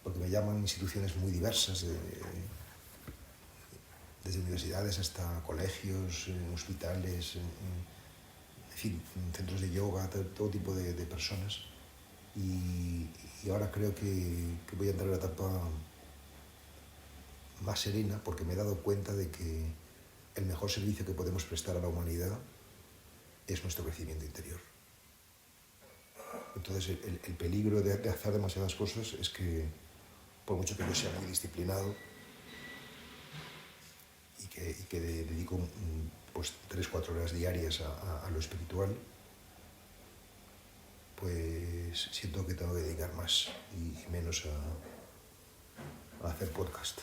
porque me llaman instituciones muy diversas, desde universidades hasta colegios, hospitales, en fin, centros de yoga, todo tipo de personas. Y ahora creo que voy a entrar en una etapa más serena, porque me he dado cuenta de que el mejor servicio que podemos prestar a la humanidad es nuestro crecimiento interior. Entonces el peligro de hacer demasiadas cosas es que, por mucho que yo sea muy disciplinado y que dedico pues 3-4 horas diarias a lo espiritual, pues siento que tengo que dedicar más y menos a hacer podcast.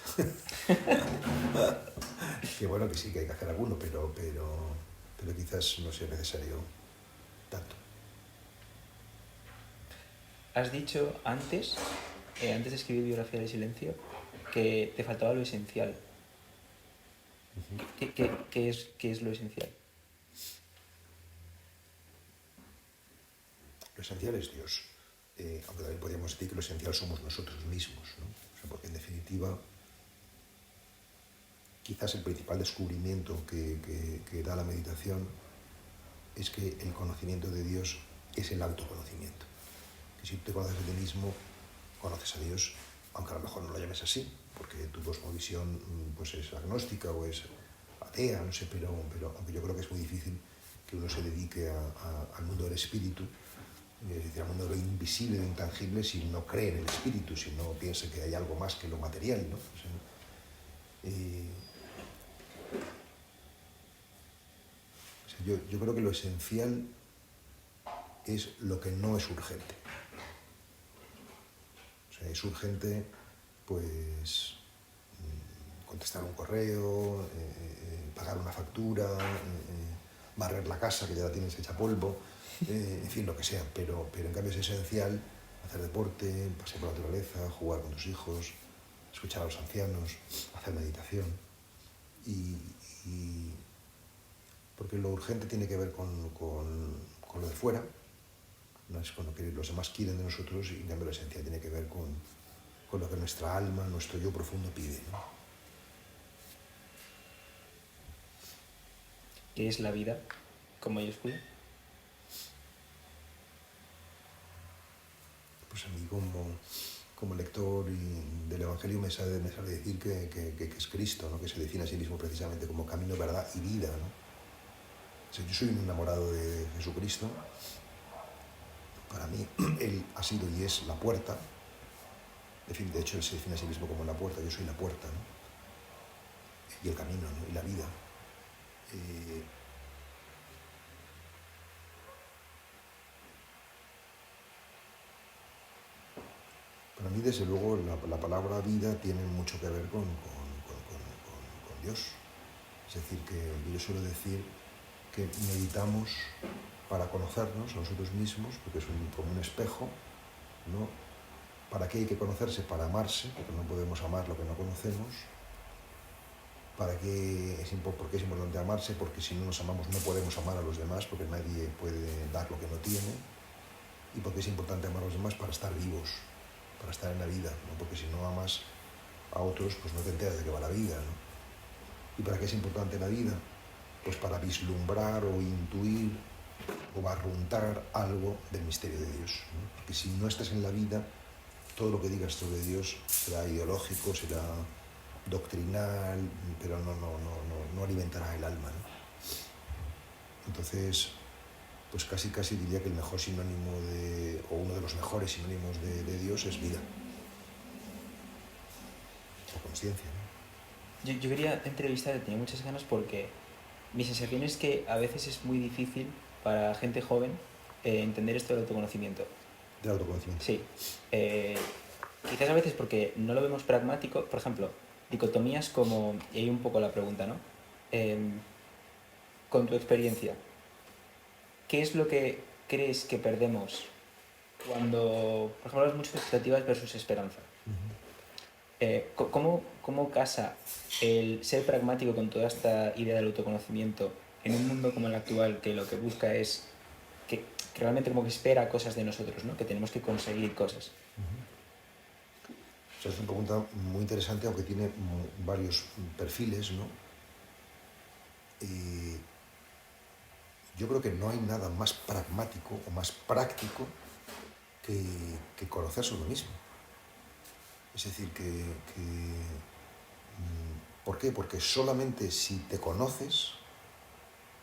Que bueno, que sí, que hay que hacer alguno, pero quizás no sea necesario tanto. Has dicho antes, antes de escribir Biografía del Silencio, que te faltaba lo esencial. ¿Qué es lo esencial? Lo esencial es Dios, aunque también podríamos decir que lo esencial somos nosotros mismos, ¿no? O sea, porque en definitiva, quizás el principal descubrimiento que da la meditación es que el conocimiento de Dios es el autoconocimiento. Que si tú te conoces a ti mismo, conoces a Dios, aunque a lo mejor no lo llames así, porque tu cosmovisión pues es agnóstica o es atea, no sé, pero aunque yo creo que es muy difícil que uno se dedique al mundo del espíritu, es decir, al mundo de lo invisible, de lo intangible, si no cree en el espíritu, si no piensa que hay algo más que lo material, ¿no? O sea, yo creo que lo esencial es lo que no es urgente. O sea, es urgente, pues, contestar un correo, pagar una factura, barrer la casa, que ya la tienes hecha polvo, en fin, lo que sea. Pero en cambio es esencial hacer deporte, pasear por la naturaleza, jugar con tus hijos, escuchar a los ancianos, hacer meditación. Porque lo urgente tiene que ver con lo de fuera, no es con lo que los demás quieren de nosotros, y en cambio lo esencial tiene que ver con lo que nuestra alma, nuestro yo profundo pide, ¿no? ¿Qué es la vida con mayúscula? Pues a mí como lector del Evangelio me sabe decir que es Cristo, ¿no? Que se define a sí mismo precisamente como camino, verdad y vida, ¿no? O sea, yo soy un enamorado de Jesucristo. Para mí, Él ha sido y es la puerta. En fin, de hecho, Él se define a sí mismo como la puerta, yo soy la puerta, ¿no? Y el camino, ¿no? Y la vida. Para mí, desde luego, la palabra vida tiene mucho que ver con Dios. Es decir, que yo suelo decir que meditamos para conocernos a nosotros mismos, porque es como un espejo, ¿no? ¿Para qué hay que conocerse? Para amarse, porque no podemos amar lo que no conocemos. ¿Por qué es importante amarse? Porque si no nos amamos no podemos amar a los demás, porque nadie puede dar lo que no tiene. Y porque es importante amar a los demás para estar vivos, para estar en la vida, ¿no? Porque si no amas a otros, pues no te enteras de qué va la vida, ¿no? ¿Y para qué es importante la vida? Pues para vislumbrar o intuir o barruntar algo del misterio de Dios, ¿no? Porque si no estás en la vida, todo lo que digas sobre Dios será ideológico, será doctrinal, pero no alimentará el alma, ¿no? Entonces, pues casi diría que el mejor sinónimo o uno de los mejores sinónimos de Dios es vida o conciencia, ¿no? Yo quería entrevistarte, tenía muchas ganas porque mi sensación es que a veces es muy difícil para gente joven entender esto del autoconocimiento. Del autoconocimiento. Sí. Quizás a veces porque no lo vemos pragmático, por ejemplo, dicotomías como, y ahí un poco la pregunta, ¿no? Con tu experiencia, ¿qué es lo que crees que perdemos cuando, por ejemplo, hablas mucho de expectativas versus esperanza? ¿Cómo casa el ser pragmático con toda esta idea del autoconocimiento en un mundo como el actual, que lo que busca es que realmente como que espera cosas de nosotros, ¿no? Que tenemos que conseguir cosas? O sea, es una pregunta muy interesante, aunque tiene varios perfiles, ¿no? Yo creo que no hay nada más pragmático o más práctico que conocerse uno mismo. Es decir, ¿por qué? Porque solamente si te conoces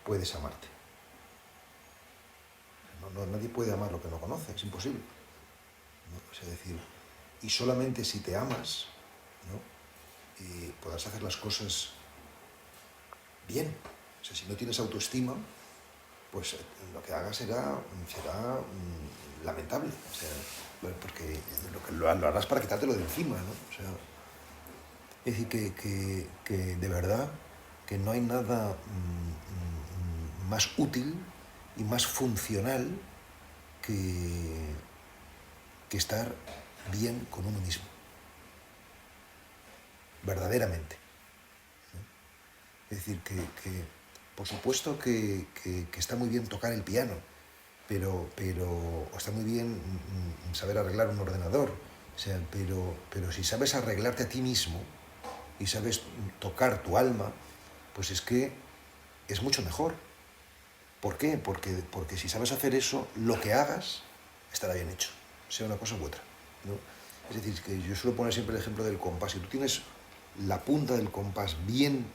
puedes amarte. nadie puede amar lo que no conoce, es imposible, ¿no? Es decir, y solamente si te amas, ¿no? Podrás hacer las cosas bien. O sea, si no tienes autoestima, pues lo que hagas será lamentable. O sea, porque lo harás para quitártelo de encima, ¿no? O sea, es decir, que de verdad que no hay nada más útil y más funcional que estar bien con uno mismo, verdaderamente, ¿no? Es decir, por supuesto que está muy bien tocar el piano, pero está muy bien saber arreglar un ordenador, o sea, pero si sabes arreglarte a ti mismo y sabes tocar tu alma, pues es que es mucho mejor. ¿Por qué? Porque si sabes hacer eso, lo que hagas estará bien hecho, sea una cosa u otra, ¿no? Es decir, que yo suelo poner siempre el ejemplo del compás. Si tú tienes la punta del compás bien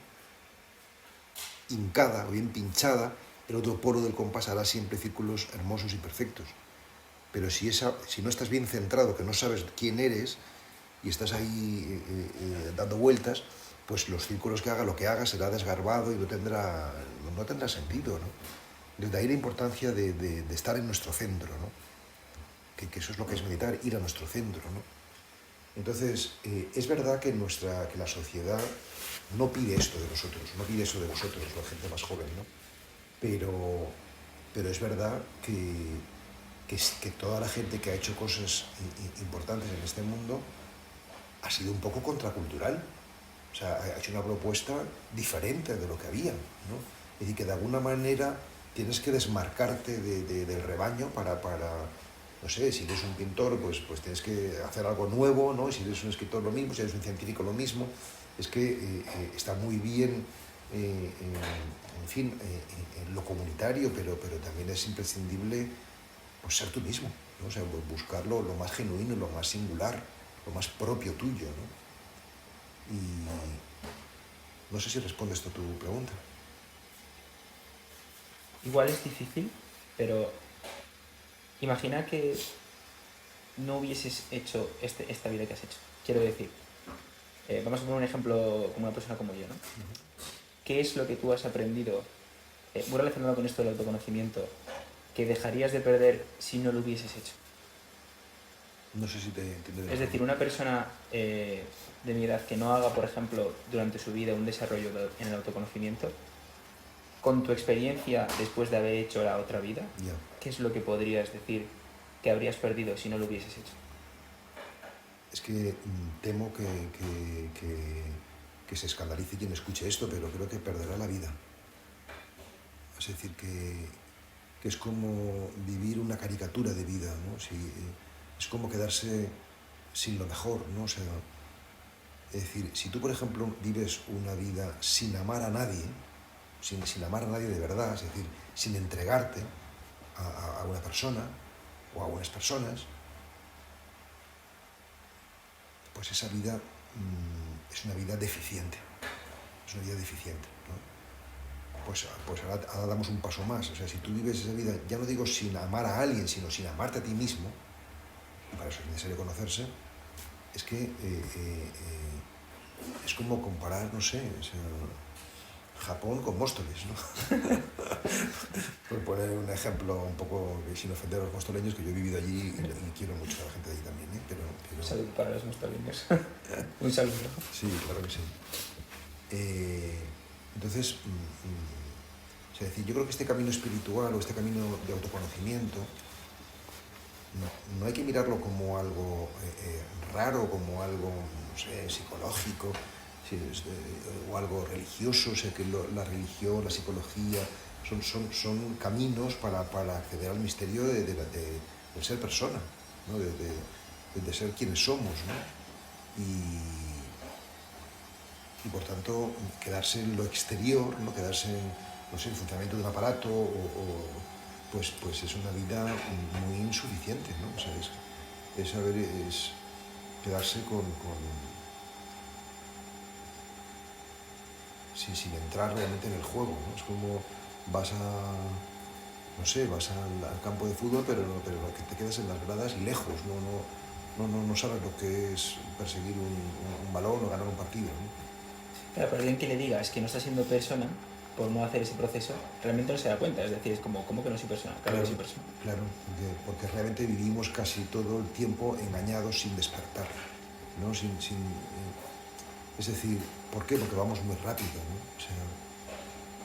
hincada o bien pinchada, el otro polo del compás hará siempre círculos hermosos y perfectos. Pero si no estás bien centrado, que no sabes quién eres y estás ahí dando vueltas, pues los círculos que haga, lo que haga será desgarbado y no tendrá sentido, ¿no? Desde ahí la importancia de estar en nuestro centro, ¿no? Que eso es lo que es meditar, ir a nuestro centro, ¿no? Entonces, es verdad que la sociedad no pide esto de nosotros, no pide eso de nosotros, la gente más joven, ¿no? Pero es verdad que toda la gente que ha hecho cosas importantes en este mundo ha sido un poco contracultural. O sea, ha hecho una propuesta diferente de lo que había, ¿no? Es decir, que de alguna manera tienes que desmarcarte del rebaño para, no sé, si eres un pintor, pues tienes que hacer algo nuevo, ¿no? Si eres un escritor, lo mismo, si eres un científico, lo mismo. Es que está muy bien, en fin, en lo comunitario, pero también es imprescindible, pues, ser tú mismo, ¿no? O sea, buscar lo más genuino, lo más singular, lo más propio tuyo, ¿no? Y no sé si responde esto a tu pregunta. Igual es difícil, pero imagina que no hubieses hecho esta vida que has hecho. Quiero decir, vamos a poner un ejemplo como una persona como yo, ¿no? ¿Qué es lo que tú has aprendido, muy relacionado con esto del autoconocimiento, que dejarías de perder si no lo hubieses hecho? No sé si te entiendo. Es decir, una persona de mi edad que no haga, por ejemplo, durante su vida un desarrollo en el autoconocimiento, con tu experiencia después de haber hecho la otra vida, Ya. ¿qué es lo que podrías decir que habrías perdido si no lo hubieses hecho? Es que temo que se escandalice quien escuche esto, pero creo que perderá la vida. Es decir, que es como vivir una caricatura de vida, ¿no? Es como quedarse sin lo mejor, ¿no? O sea, es decir, si tú, por ejemplo, vives una vida sin amar a nadie, sin amar a nadie de verdad, es decir, sin entregarte a una persona o a unas personas, pues esa vida es una vida deficiente. Es una vida deficiente, ¿no? Pues ahora damos un paso más. O sea, si tú vives esa vida, ya no digo sin amar a alguien, sino sin amarte a ti mismo, y para eso es necesario conocerse, es que es como comparar, no sé, o sea, Japón con Móstoles, ¿no? Por poner un ejemplo un poco sin ofender a los mostoleños, que yo he vivido allí y quiero mucho a la gente de allí también, ¿eh? Pero... Salud para los mostoleños. Un saludo. Sí, claro que sí. Entonces, o sea, yo creo que este camino espiritual o este camino de autoconocimiento no hay que mirarlo como algo raro, como algo, no sé, psicológico, o algo religioso. O sea, que la religión, la psicología son caminos para acceder al misterio del ser persona, ¿no? de ser quienes somos, ¿no? Y por tanto quedarse en lo exterior, ¿no? Quedarse en, no sé, el funcionamiento de un aparato pues es una vida muy insuficiente, ¿no? O sea, es quedarse sin entrar realmente en el juego, ¿no? Es como vas a, no sé, vas al campo de fútbol, pero que te quedas en las gradas y lejos, no sabes lo que es perseguir un balón o ganar un partido, ¿no? Claro, pero alguien que le digas que no está siendo persona por no hacer ese proceso, realmente no se da cuenta. Es decir, es como, ¿cómo que no soy persona? Claro que soy persona. Claro, porque realmente vivimos casi todo el tiempo engañados sin despertar, ¿no? Es decir, ¿por qué? Porque vamos muy rápido, ¿no? O sea,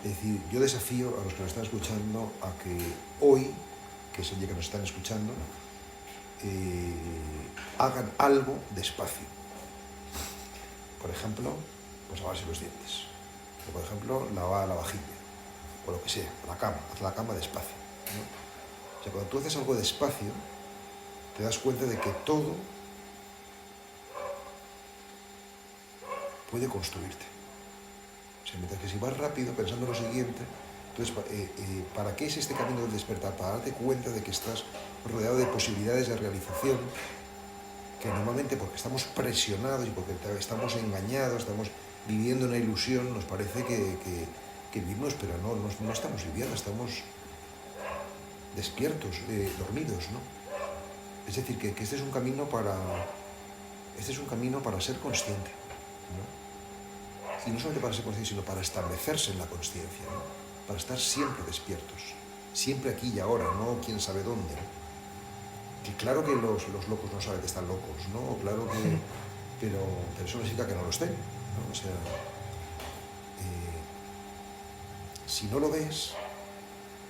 es decir, yo desafío a los que nos están escuchando a que hoy, que es el día que nos están escuchando, hagan algo despacio. Por ejemplo, pues lavarse los dientes. O por ejemplo, lavar la vajilla. O lo que sea, la cama. Haz la cama despacio, ¿no? O sea, cuando tú haces algo despacio, te das cuenta de que todo puede construirte. O sea, mientras que si vas rápido pensando lo siguiente, entonces, ¿para qué es este camino del despertar? Para darte cuenta de que estás rodeado de posibilidades de realización que normalmente porque estamos presionados y porque estamos engañados, estamos viviendo una ilusión, nos parece que vivimos, pero no estamos viviendo, estamos despiertos, dormidos, ¿no? Es decir, que este es un camino para ser consciente, ¿no? Y no solamente para ser consciente, sino para establecerse en la consciencia, ¿no? Para estar siempre despiertos, siempre aquí y ahora, no quién sabe dónde, ¿no? Que claro que los locos no saben que están locos, ¿no? Claro que... Pero eso no significa que no lo estén, ¿no? O sea, si no lo ves,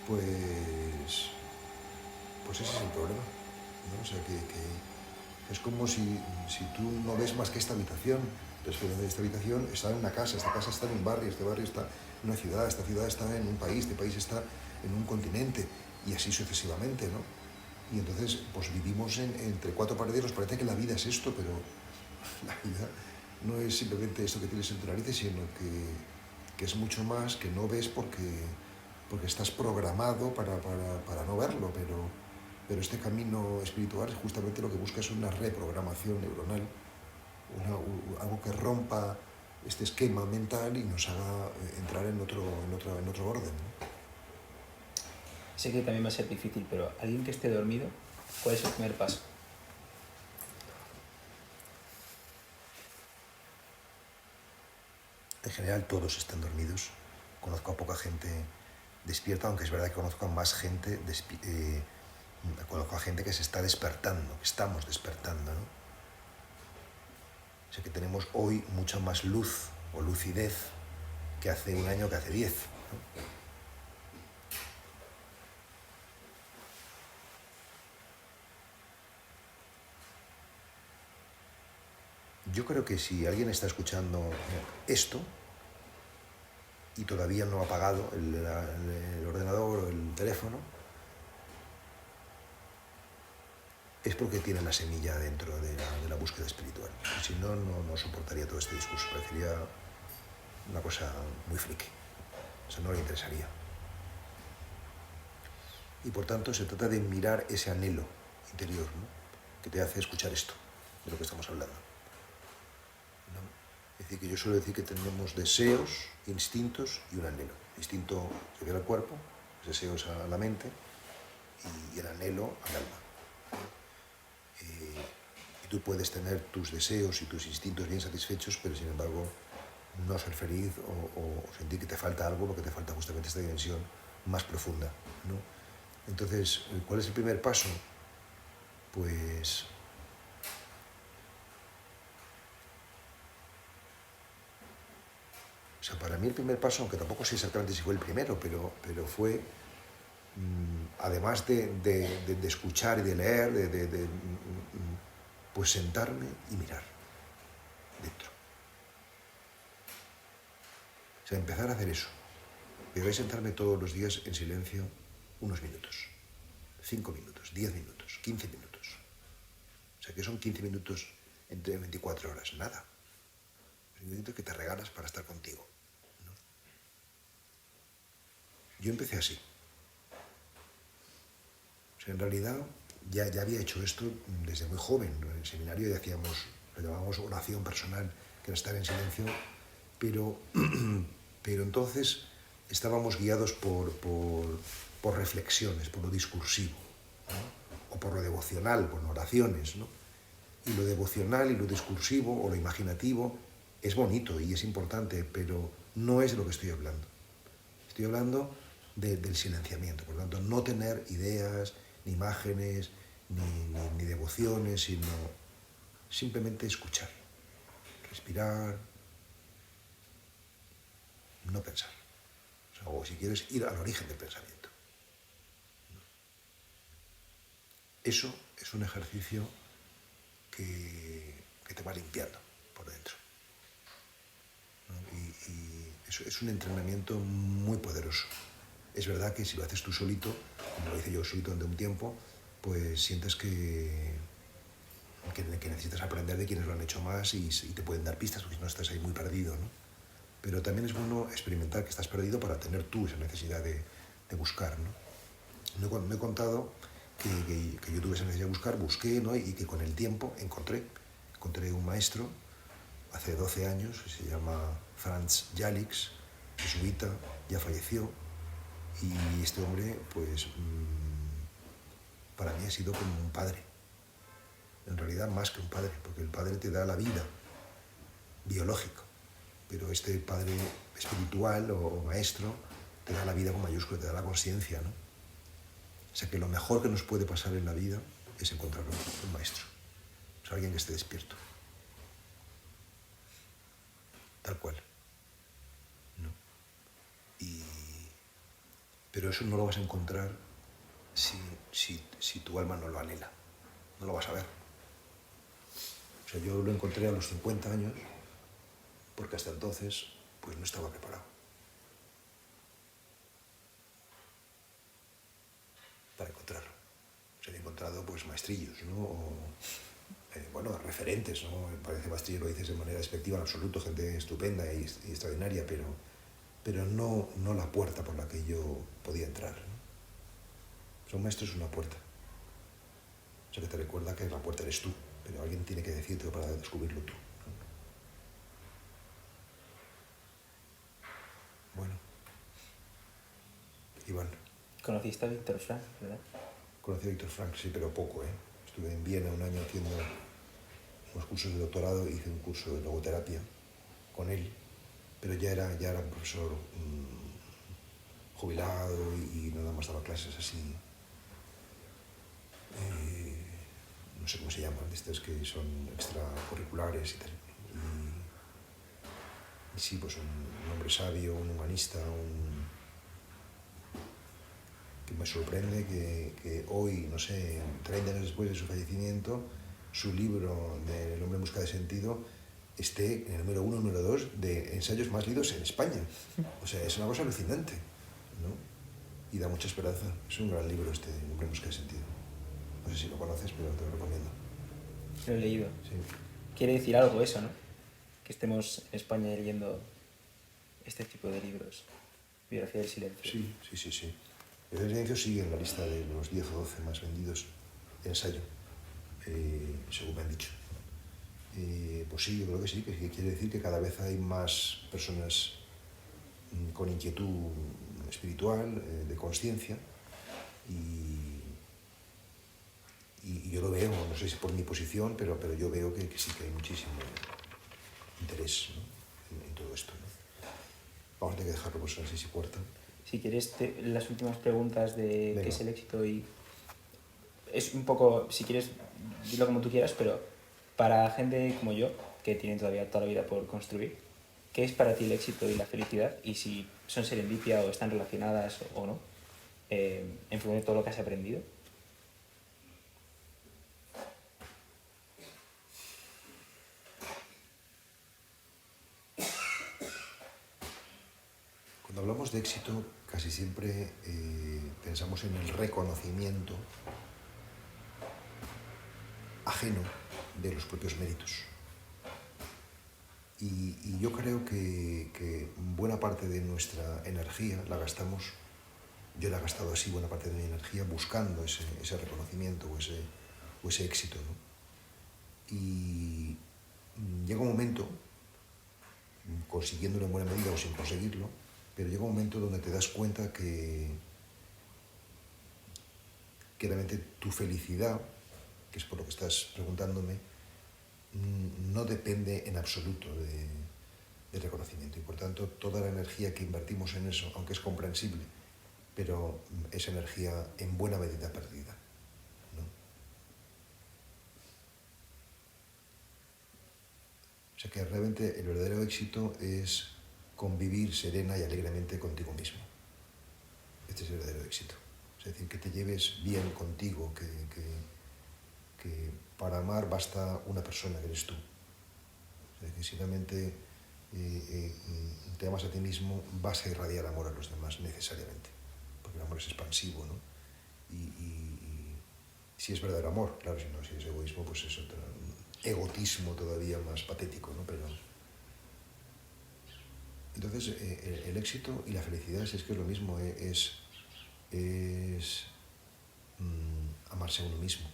pues ese es el problema, ¿no? O sea, que es como si tú no ves más que esta habitación, pero es que esta habitación está en una casa, esta casa está en un barrio, este barrio está en una ciudad, esta ciudad está en un país, este país está en un continente, y así sucesivamente, ¿no? Y entonces, pues vivimos entre cuatro paredes, nos parece que la vida es esto, pero la vida no es simplemente esto que tienes en tu narices, sino que es mucho más, que no ves porque estás programado para no verlo, pero este camino espiritual justamente lo que busca es una reprogramación neuronal, algo que rompa este esquema mental y nos haga entrar en otro orden, ¿no? Sé que también va a ser difícil, pero alguien que esté dormido, ¿cuál es el primer paso? En general todos están dormidos. Conozco a poca gente despierta, aunque es verdad que conozco a más gente, conozco a gente que se está despertando, que estamos despertando, ¿no? O sea que tenemos hoy mucha más luz o lucidez que hace un año, que hace 10, ¿no? Yo creo que si alguien está escuchando esto y todavía no ha apagado el ordenador o el teléfono, es porque tiene la semilla dentro de la búsqueda espiritual. Y si no, no soportaría todo este discurso. Parecería una cosa muy friki. O sea, no le interesaría. Y por tanto se trata de mirar ese anhelo interior, ¿no? Que te hace escuchar esto, de lo que estamos hablando, ¿no? Es decir, que yo suelo decir que tenemos deseos, instintos y un anhelo. El instinto se ve al cuerpo, los deseos a la mente y el anhelo al alma. Y tú puedes tener tus deseos y tus instintos bien satisfechos, pero sin embargo no ser feliz o sentir que te falta algo, porque te falta justamente esta dimensión más profunda, ¿no? Entonces, ¿cuál es el primer paso? Pues o sea, para mí el primer paso, aunque tampoco sé exactamente si fue el primero, pero fue, además de escuchar y de leer, pues sentarme y mirar dentro. O sea, empezar a hacer eso. Pero voy a sentarme todos los días en silencio unos minutos. 5 minutos, 10 minutos, 15 minutos. O sea, que son 15 minutos entre 24 horas. Nada. Es un minuto que te regalas para estar contigo, ¿no? Yo empecé así. O sea, en realidad ya había hecho esto desde muy joven, ¿no? En el seminario ya hacíamos, lo llamábamos oración personal, que era estar en silencio, pero entonces estábamos guiados por reflexiones, por lo discursivo, ¿no? O por lo devocional, por oraciones, ¿no? Y lo devocional y lo discursivo o lo imaginativo es bonito y es importante, pero no es de lo que estoy hablando. Estoy hablando del silenciamiento, por lo tanto, no tener ideas, ni imágenes, ni devociones, sino simplemente escuchar, respirar, no pensar. O si quieres, ir al origen del pensamiento. Eso es un ejercicio que te va limpiando por dentro, ¿no? Y eso es un entrenamiento muy poderoso. Es verdad que si lo haces tú solito, como lo hice yo solito durante un tiempo, pues sientes que necesitas aprender de quienes lo han hecho más y te pueden dar pistas porque si no estás ahí muy perdido, ¿no? Pero también es bueno experimentar que estás perdido para tener tú esa necesidad de buscar, ¿no? Me he contado que yo tuve esa necesidad de buscar, busqué, ¿no? Y que con el tiempo encontré un maestro hace 12 años que se llama Franz Jalix, jesuita, ya falleció, y este hombre, pues, para mí ha sido como un padre. En realidad, más que un padre, porque el padre te da la vida biológica, pero este padre espiritual o maestro te da la vida con mayúscula, te da la conciencia, ¿no? O sea que lo mejor que nos puede pasar en la vida es encontrar un maestro, o sea, alguien que esté despierto, tal cual, ¿no? Pero eso no lo vas a encontrar si tu alma no lo anhela, no lo vas a ver. O sea, yo lo encontré a los 50 años porque hasta entonces pues no estaba preparado para encontrarlo. O sea, he encontrado pues maestrillos, ¿no? O, bueno, referentes, ¿no? Me parece maestrillo, lo dices de manera despectiva en absoluto, gente estupenda y extraordinaria, pero no la puerta por la que yo podía entrar, ¿no? O sea, un maestro es una puerta. O sea, que te recuerda que la puerta eres tú, pero alguien tiene que decirte para descubrirlo tú, ¿no? Bueno, Iván. ¿Conociste a Víctor Frank, verdad? Conocí a Víctor Frank, sí, pero poco, ¿eh? Estuve en Viena un año haciendo unos cursos de doctorado, hice un curso de logoterapia con él, pero ya era un profesor jubilado y nada más daba clases así, no sé cómo se llaman, de estas que son extracurriculares y tal. Y sí, pues un hombre sabio, un humanista, que me sorprende que hoy, no sé, 30 años después de su fallecimiento, su libro de El hombre en busca de sentido esté en el número 1, número 2 de ensayos más leídos en España. O sea, es una cosa alucinante, ¿no? Y da mucha esperanza. Es un gran libro este, El hombre en busca de sentido. No sé si lo conoces, pero te lo recomiendo. Lo he leído. Sí. Quiere decir algo eso, ¿no? Que estemos en España leyendo este tipo de libros. Biografía del silencio. Sí. El silencio sigue en la lista de los 10 o 12 más vendidos de ensayo, según me han dicho. Pues sí, yo creo que sí, que quiere decir que cada vez hay más personas con inquietud espiritual, de conciencia, y yo lo veo, no sé si por mi posición, pero yo veo que sí que hay muchísimo interés, ¿no? en todo esto, ¿no? Vamos a tener que dejarlo pues a las 6:15. Si quieres, las últimas preguntas de Venga. qué es el éxito y... Es un poco, si quieres, dilo como tú quieras, pero para gente como yo, que tiene todavía toda la vida por construir, ¿qué es para ti el éxito y la felicidad? Y si son serendipia o están relacionadas o no, en función de todo lo que has aprendido. Cuando hablamos de éxito, casi siempre pensamos en el reconocimiento ajeno de los propios méritos. Y yo creo que buena parte de nuestra energía la gastamos, yo la he gastado así, buena parte de mi energía buscando ese reconocimiento o ese éxito, ¿no? Y llega un momento, consiguiéndolo en buena medida o sin conseguirlo, pero llega un momento donde te das cuenta que realmente tu felicidad, que es por lo que estás preguntándome, no depende en absoluto del reconocimiento, y por tanto toda la energía que invertimos en eso, aunque es comprensible, pero es energía en buena medida perdida, ¿no? O sea que realmente el verdadero éxito es convivir serena y alegremente contigo mismo. Este es el verdadero éxito. Es decir, que te lleves bien contigo, que para amar basta una persona, que eres tú. Es decir, si realmente te amas a ti mismo, vas a irradiar amor a los demás necesariamente, porque el amor es expansivo, ¿no? Y si es verdadero amor, claro, si es egoísmo, pues es otro egotismo todavía más patético, ¿no? Pero entonces el éxito y la felicidad es que es lo mismo, es amarse a uno mismo,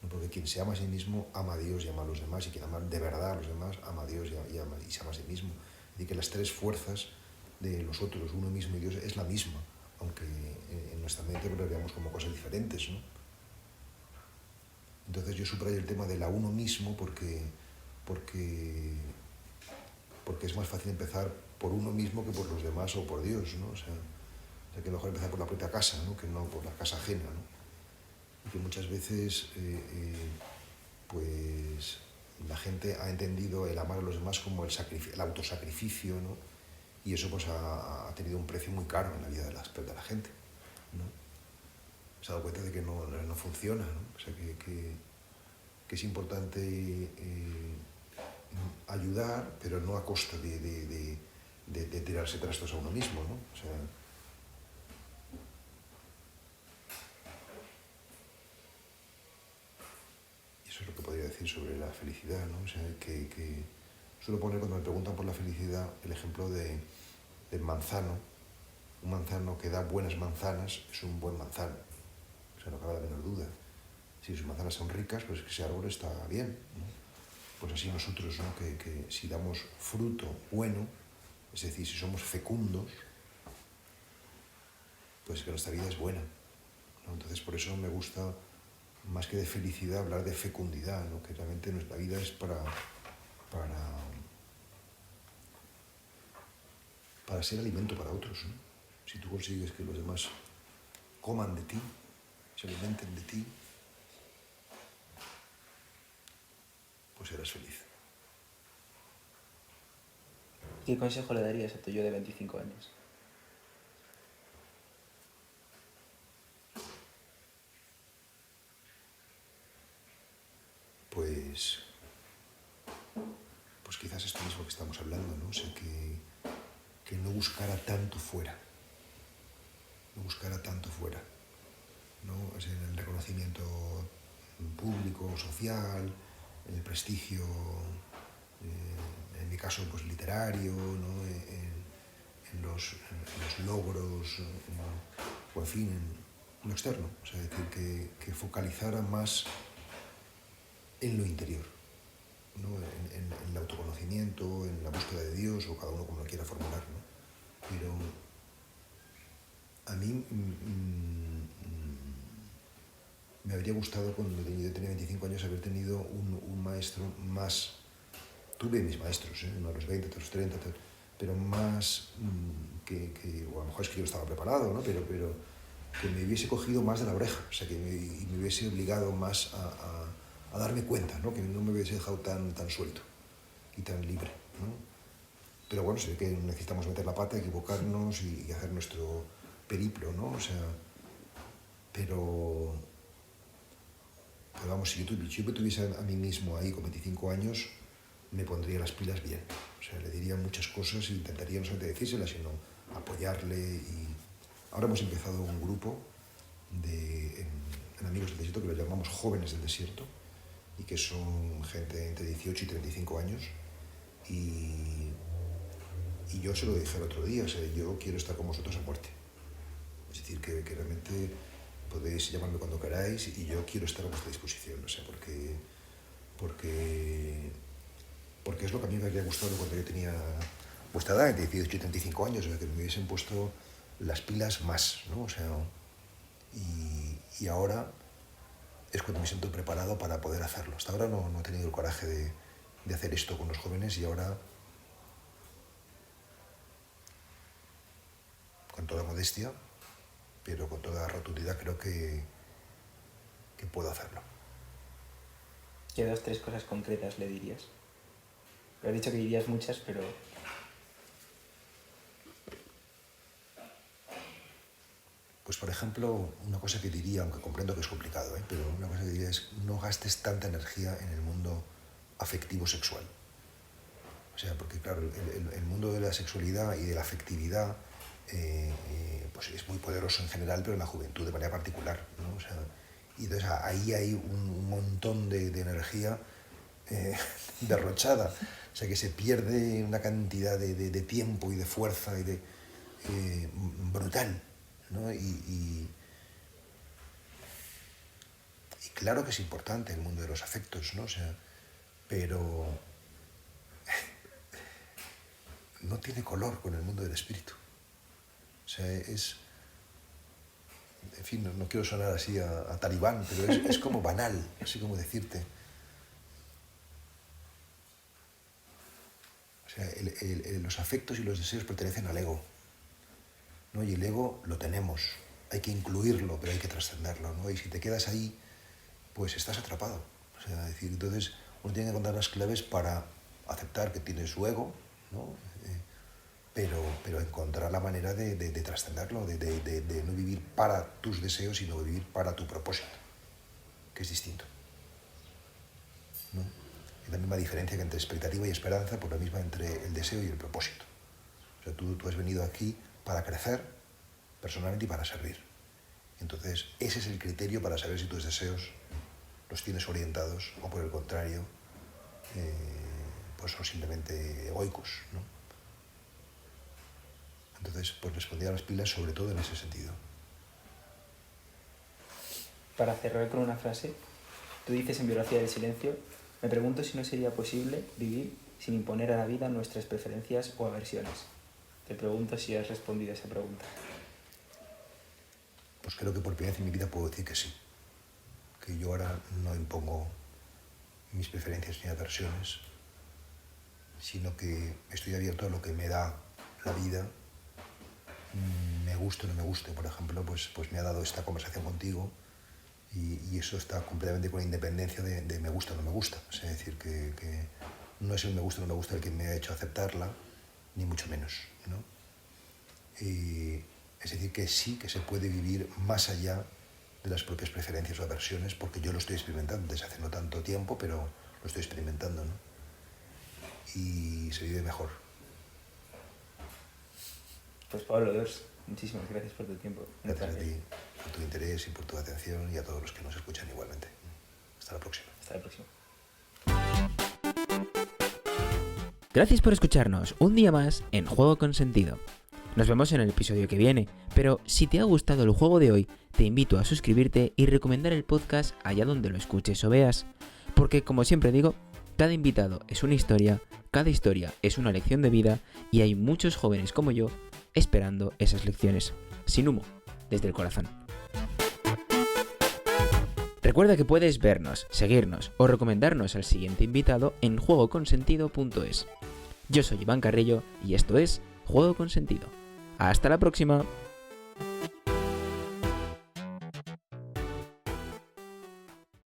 ¿no? Porque quien se ama a sí mismo ama a Dios y ama a los demás, y quien ama de verdad a los demás ama a Dios y se ama a sí mismo. Es decir, que las tres fuerzas de los otros, uno mismo y Dios, es la misma, aunque en nuestra mente lo veamos como cosas diferentes, ¿no? Entonces yo subrayo el tema de la uno mismo porque es más fácil empezar por uno mismo que por los demás o por Dios, ¿no? O sea que mejor empezar por la propia casa, ¿no? Que no por la casa ajena, ¿no? Y que muchas veces pues la gente ha entendido el amar a los demás como el autosacrificio, ¿no? Y eso pues ha tenido un precio muy caro en la vida de la gente, ¿no? Se ha dado cuenta de que no funciona, ¿no? O sea que es importante ayudar, pero no a costa de tirarse trastos a uno mismo, ¿no? O sea, eso es lo que podría decir sobre la felicidad, ¿no? O sea, que suelo poner, cuando me preguntan por la felicidad, el ejemplo del manzano. Un manzano que da buenas manzanas es un buen manzano, o sea, no cabe la menor duda. Si sus manzanas son ricas, pues ese árbol está bien, ¿no? Pues así nosotros, ¿no? Que si damos fruto bueno, es decir, si somos fecundos, pues que nuestra vida es buena, ¿no? Entonces por eso me gusta, más que de felicidad, hablar de fecundidad, ¿no? Que realmente nuestra vida es para ser alimento para otros, ¿no? Si tú consigues que los demás coman de ti, se alimenten de ti, pues serás feliz. ¿Qué consejo le darías a tu yo de 25 años? Pues quizás esto mismo que estamos hablando, ¿no? O sea, que no buscara tanto fuera, ¿no? Es en el reconocimiento público, social, en el prestigio, en mi caso, pues literario, ¿no? En los logros, o en fin, en lo externo. O sea, es decir, que focalizara más en lo interior, ¿no? En el autoconocimiento, en la búsqueda de Dios, o cada uno como lo quiera formular, ¿no? Pero a mí me habría gustado, cuando yo tenía 25 años, haber tenido un maestro más. Tuve mis maestros, uno a los 20, otros 30, pero más o a lo mejor es que yo no estaba preparado, ¿no? Pero que me hubiese cogido más de la oreja, o sea, que me hubiese obligado más a darme cuenta, ¿no? Que no me hubiese dejado tan suelto y tan libre, ¿no? Pero bueno, sé que necesitamos meter la pata, equivocarnos y hacer nuestro periplo, ¿no? O sea, pero vamos, si yo me tuviese a mí mismo ahí con 25 años, me pondría las pilas bien. O sea, le diría muchas cosas e intentaría no solamente decírselas, sino apoyarle. Y ahora hemos empezado un grupo en Amigos del Desierto, que lo llamamos Jóvenes del Desierto, y que son gente entre 18 y 35 años. Y yo se lo dije el otro día, o sea, yo quiero estar con vosotros a muerte. Es decir, que realmente podéis llamarme cuando queráis y yo quiero estar a vuestra disposición, o sea, porque es lo que a mí me había gustado cuando yo tenía vuestra edad, entre 18 y 35 años, o sea, que me hubiesen puesto las pilas más, ¿no? O sea, y ahora es cuando me siento preparado para poder hacerlo. Hasta ahora no he tenido el coraje de hacer esto con los jóvenes y ahora, con toda modestia, pero con toda rotundidad, creo que puedo hacerlo. ¿Qué 2, 3 cosas concretas le dirías? Lo has dicho que dirías muchas, pero... Pues, por ejemplo, una cosa que diría, aunque comprendo que es complicado, pero una cosa que diría es no gastes tanta energía en el mundo afectivo sexual. O sea, porque claro, el mundo de la sexualidad y de la afectividad pues es muy poderoso en general, pero en la juventud de manera particular, ¿no? O sea, y entonces ahí hay un montón de energía derrochada, o sea, que se pierde una cantidad de tiempo y de fuerza y de brutal, ¿no? Y claro que es importante el mundo de los afectos, ¿no? O sea, pero no tiene color con el mundo del espíritu. O sea, es... En fin, no quiero sonar así a talibán, pero es como banal, así como decirte. O sea, los afectos y los deseos pertenecen al ego, ¿no? Y el ego lo tenemos, hay que incluirlo, pero hay que trascenderlo, ¿no? Y si te quedas ahí, pues estás atrapado. O sea, es decir, entonces uno tiene que encontrar las claves para aceptar que tiene su ego, ¿no? Pero encontrar la manera de trascenderlo, de no vivir para tus deseos, sino vivir para tu propósito, que es distinto, ¿no? Es la misma diferencia que entre expectativa y esperanza, por la misma entre el deseo y el propósito. O sea, tú has venido aquí para crecer personalmente y para servir. Entonces, ese es el criterio para saber si tus deseos los tienes orientados o, por el contrario, pues son simplemente egoicos, ¿no? Entonces, pues respondí a las pilas sobre todo en ese sentido. Para cerrar con una frase, tú dices en Biología del Silencio: me pregunto si no sería posible vivir sin imponer a la vida nuestras preferencias o aversiones. Te pregunto si has respondido a esa pregunta. Pues creo que por primera vez en mi vida puedo decir que sí. Que yo ahora no impongo mis preferencias ni aversiones, sino que estoy abierto a lo que me da la vida. Me guste o no me guste, por ejemplo, pues me ha dado esta conversación contigo y eso está completamente con independencia de me gusta o no me gusta. O sea, es decir, que no es el me gusta o no me gusta el que me ha hecho aceptarla, ni mucho menos, ¿no? Es decir, que sí que se puede vivir más allá de las propias preferencias o aversiones, porque yo lo estoy experimentando desde hace no tanto tiempo, pero lo estoy experimentando, ¿no? Y se vive mejor. Pues Pablo Dors, muchísimas gracias por tu tiempo. Gracias a ti, por tu interés y por tu atención, y a todos los que nos escuchan igualmente. Hasta la próxima. Hasta la próxima. Gracias por escucharnos un día más en Juego con Sentido. Nos vemos en el episodio que viene, pero si te ha gustado el juego de hoy, te invito a suscribirte y recomendar el podcast allá donde lo escuches o veas, porque como siempre digo, cada invitado es una historia, cada historia es una lección de vida y hay muchos jóvenes como yo esperando esas lecciones, sin humo, desde el corazón. Recuerda que puedes vernos, seguirnos o recomendarnos al siguiente invitado en juegoconsentido.es. Yo soy Iván Carrillo y esto es Juego con Sentido. ¡Hasta la próxima!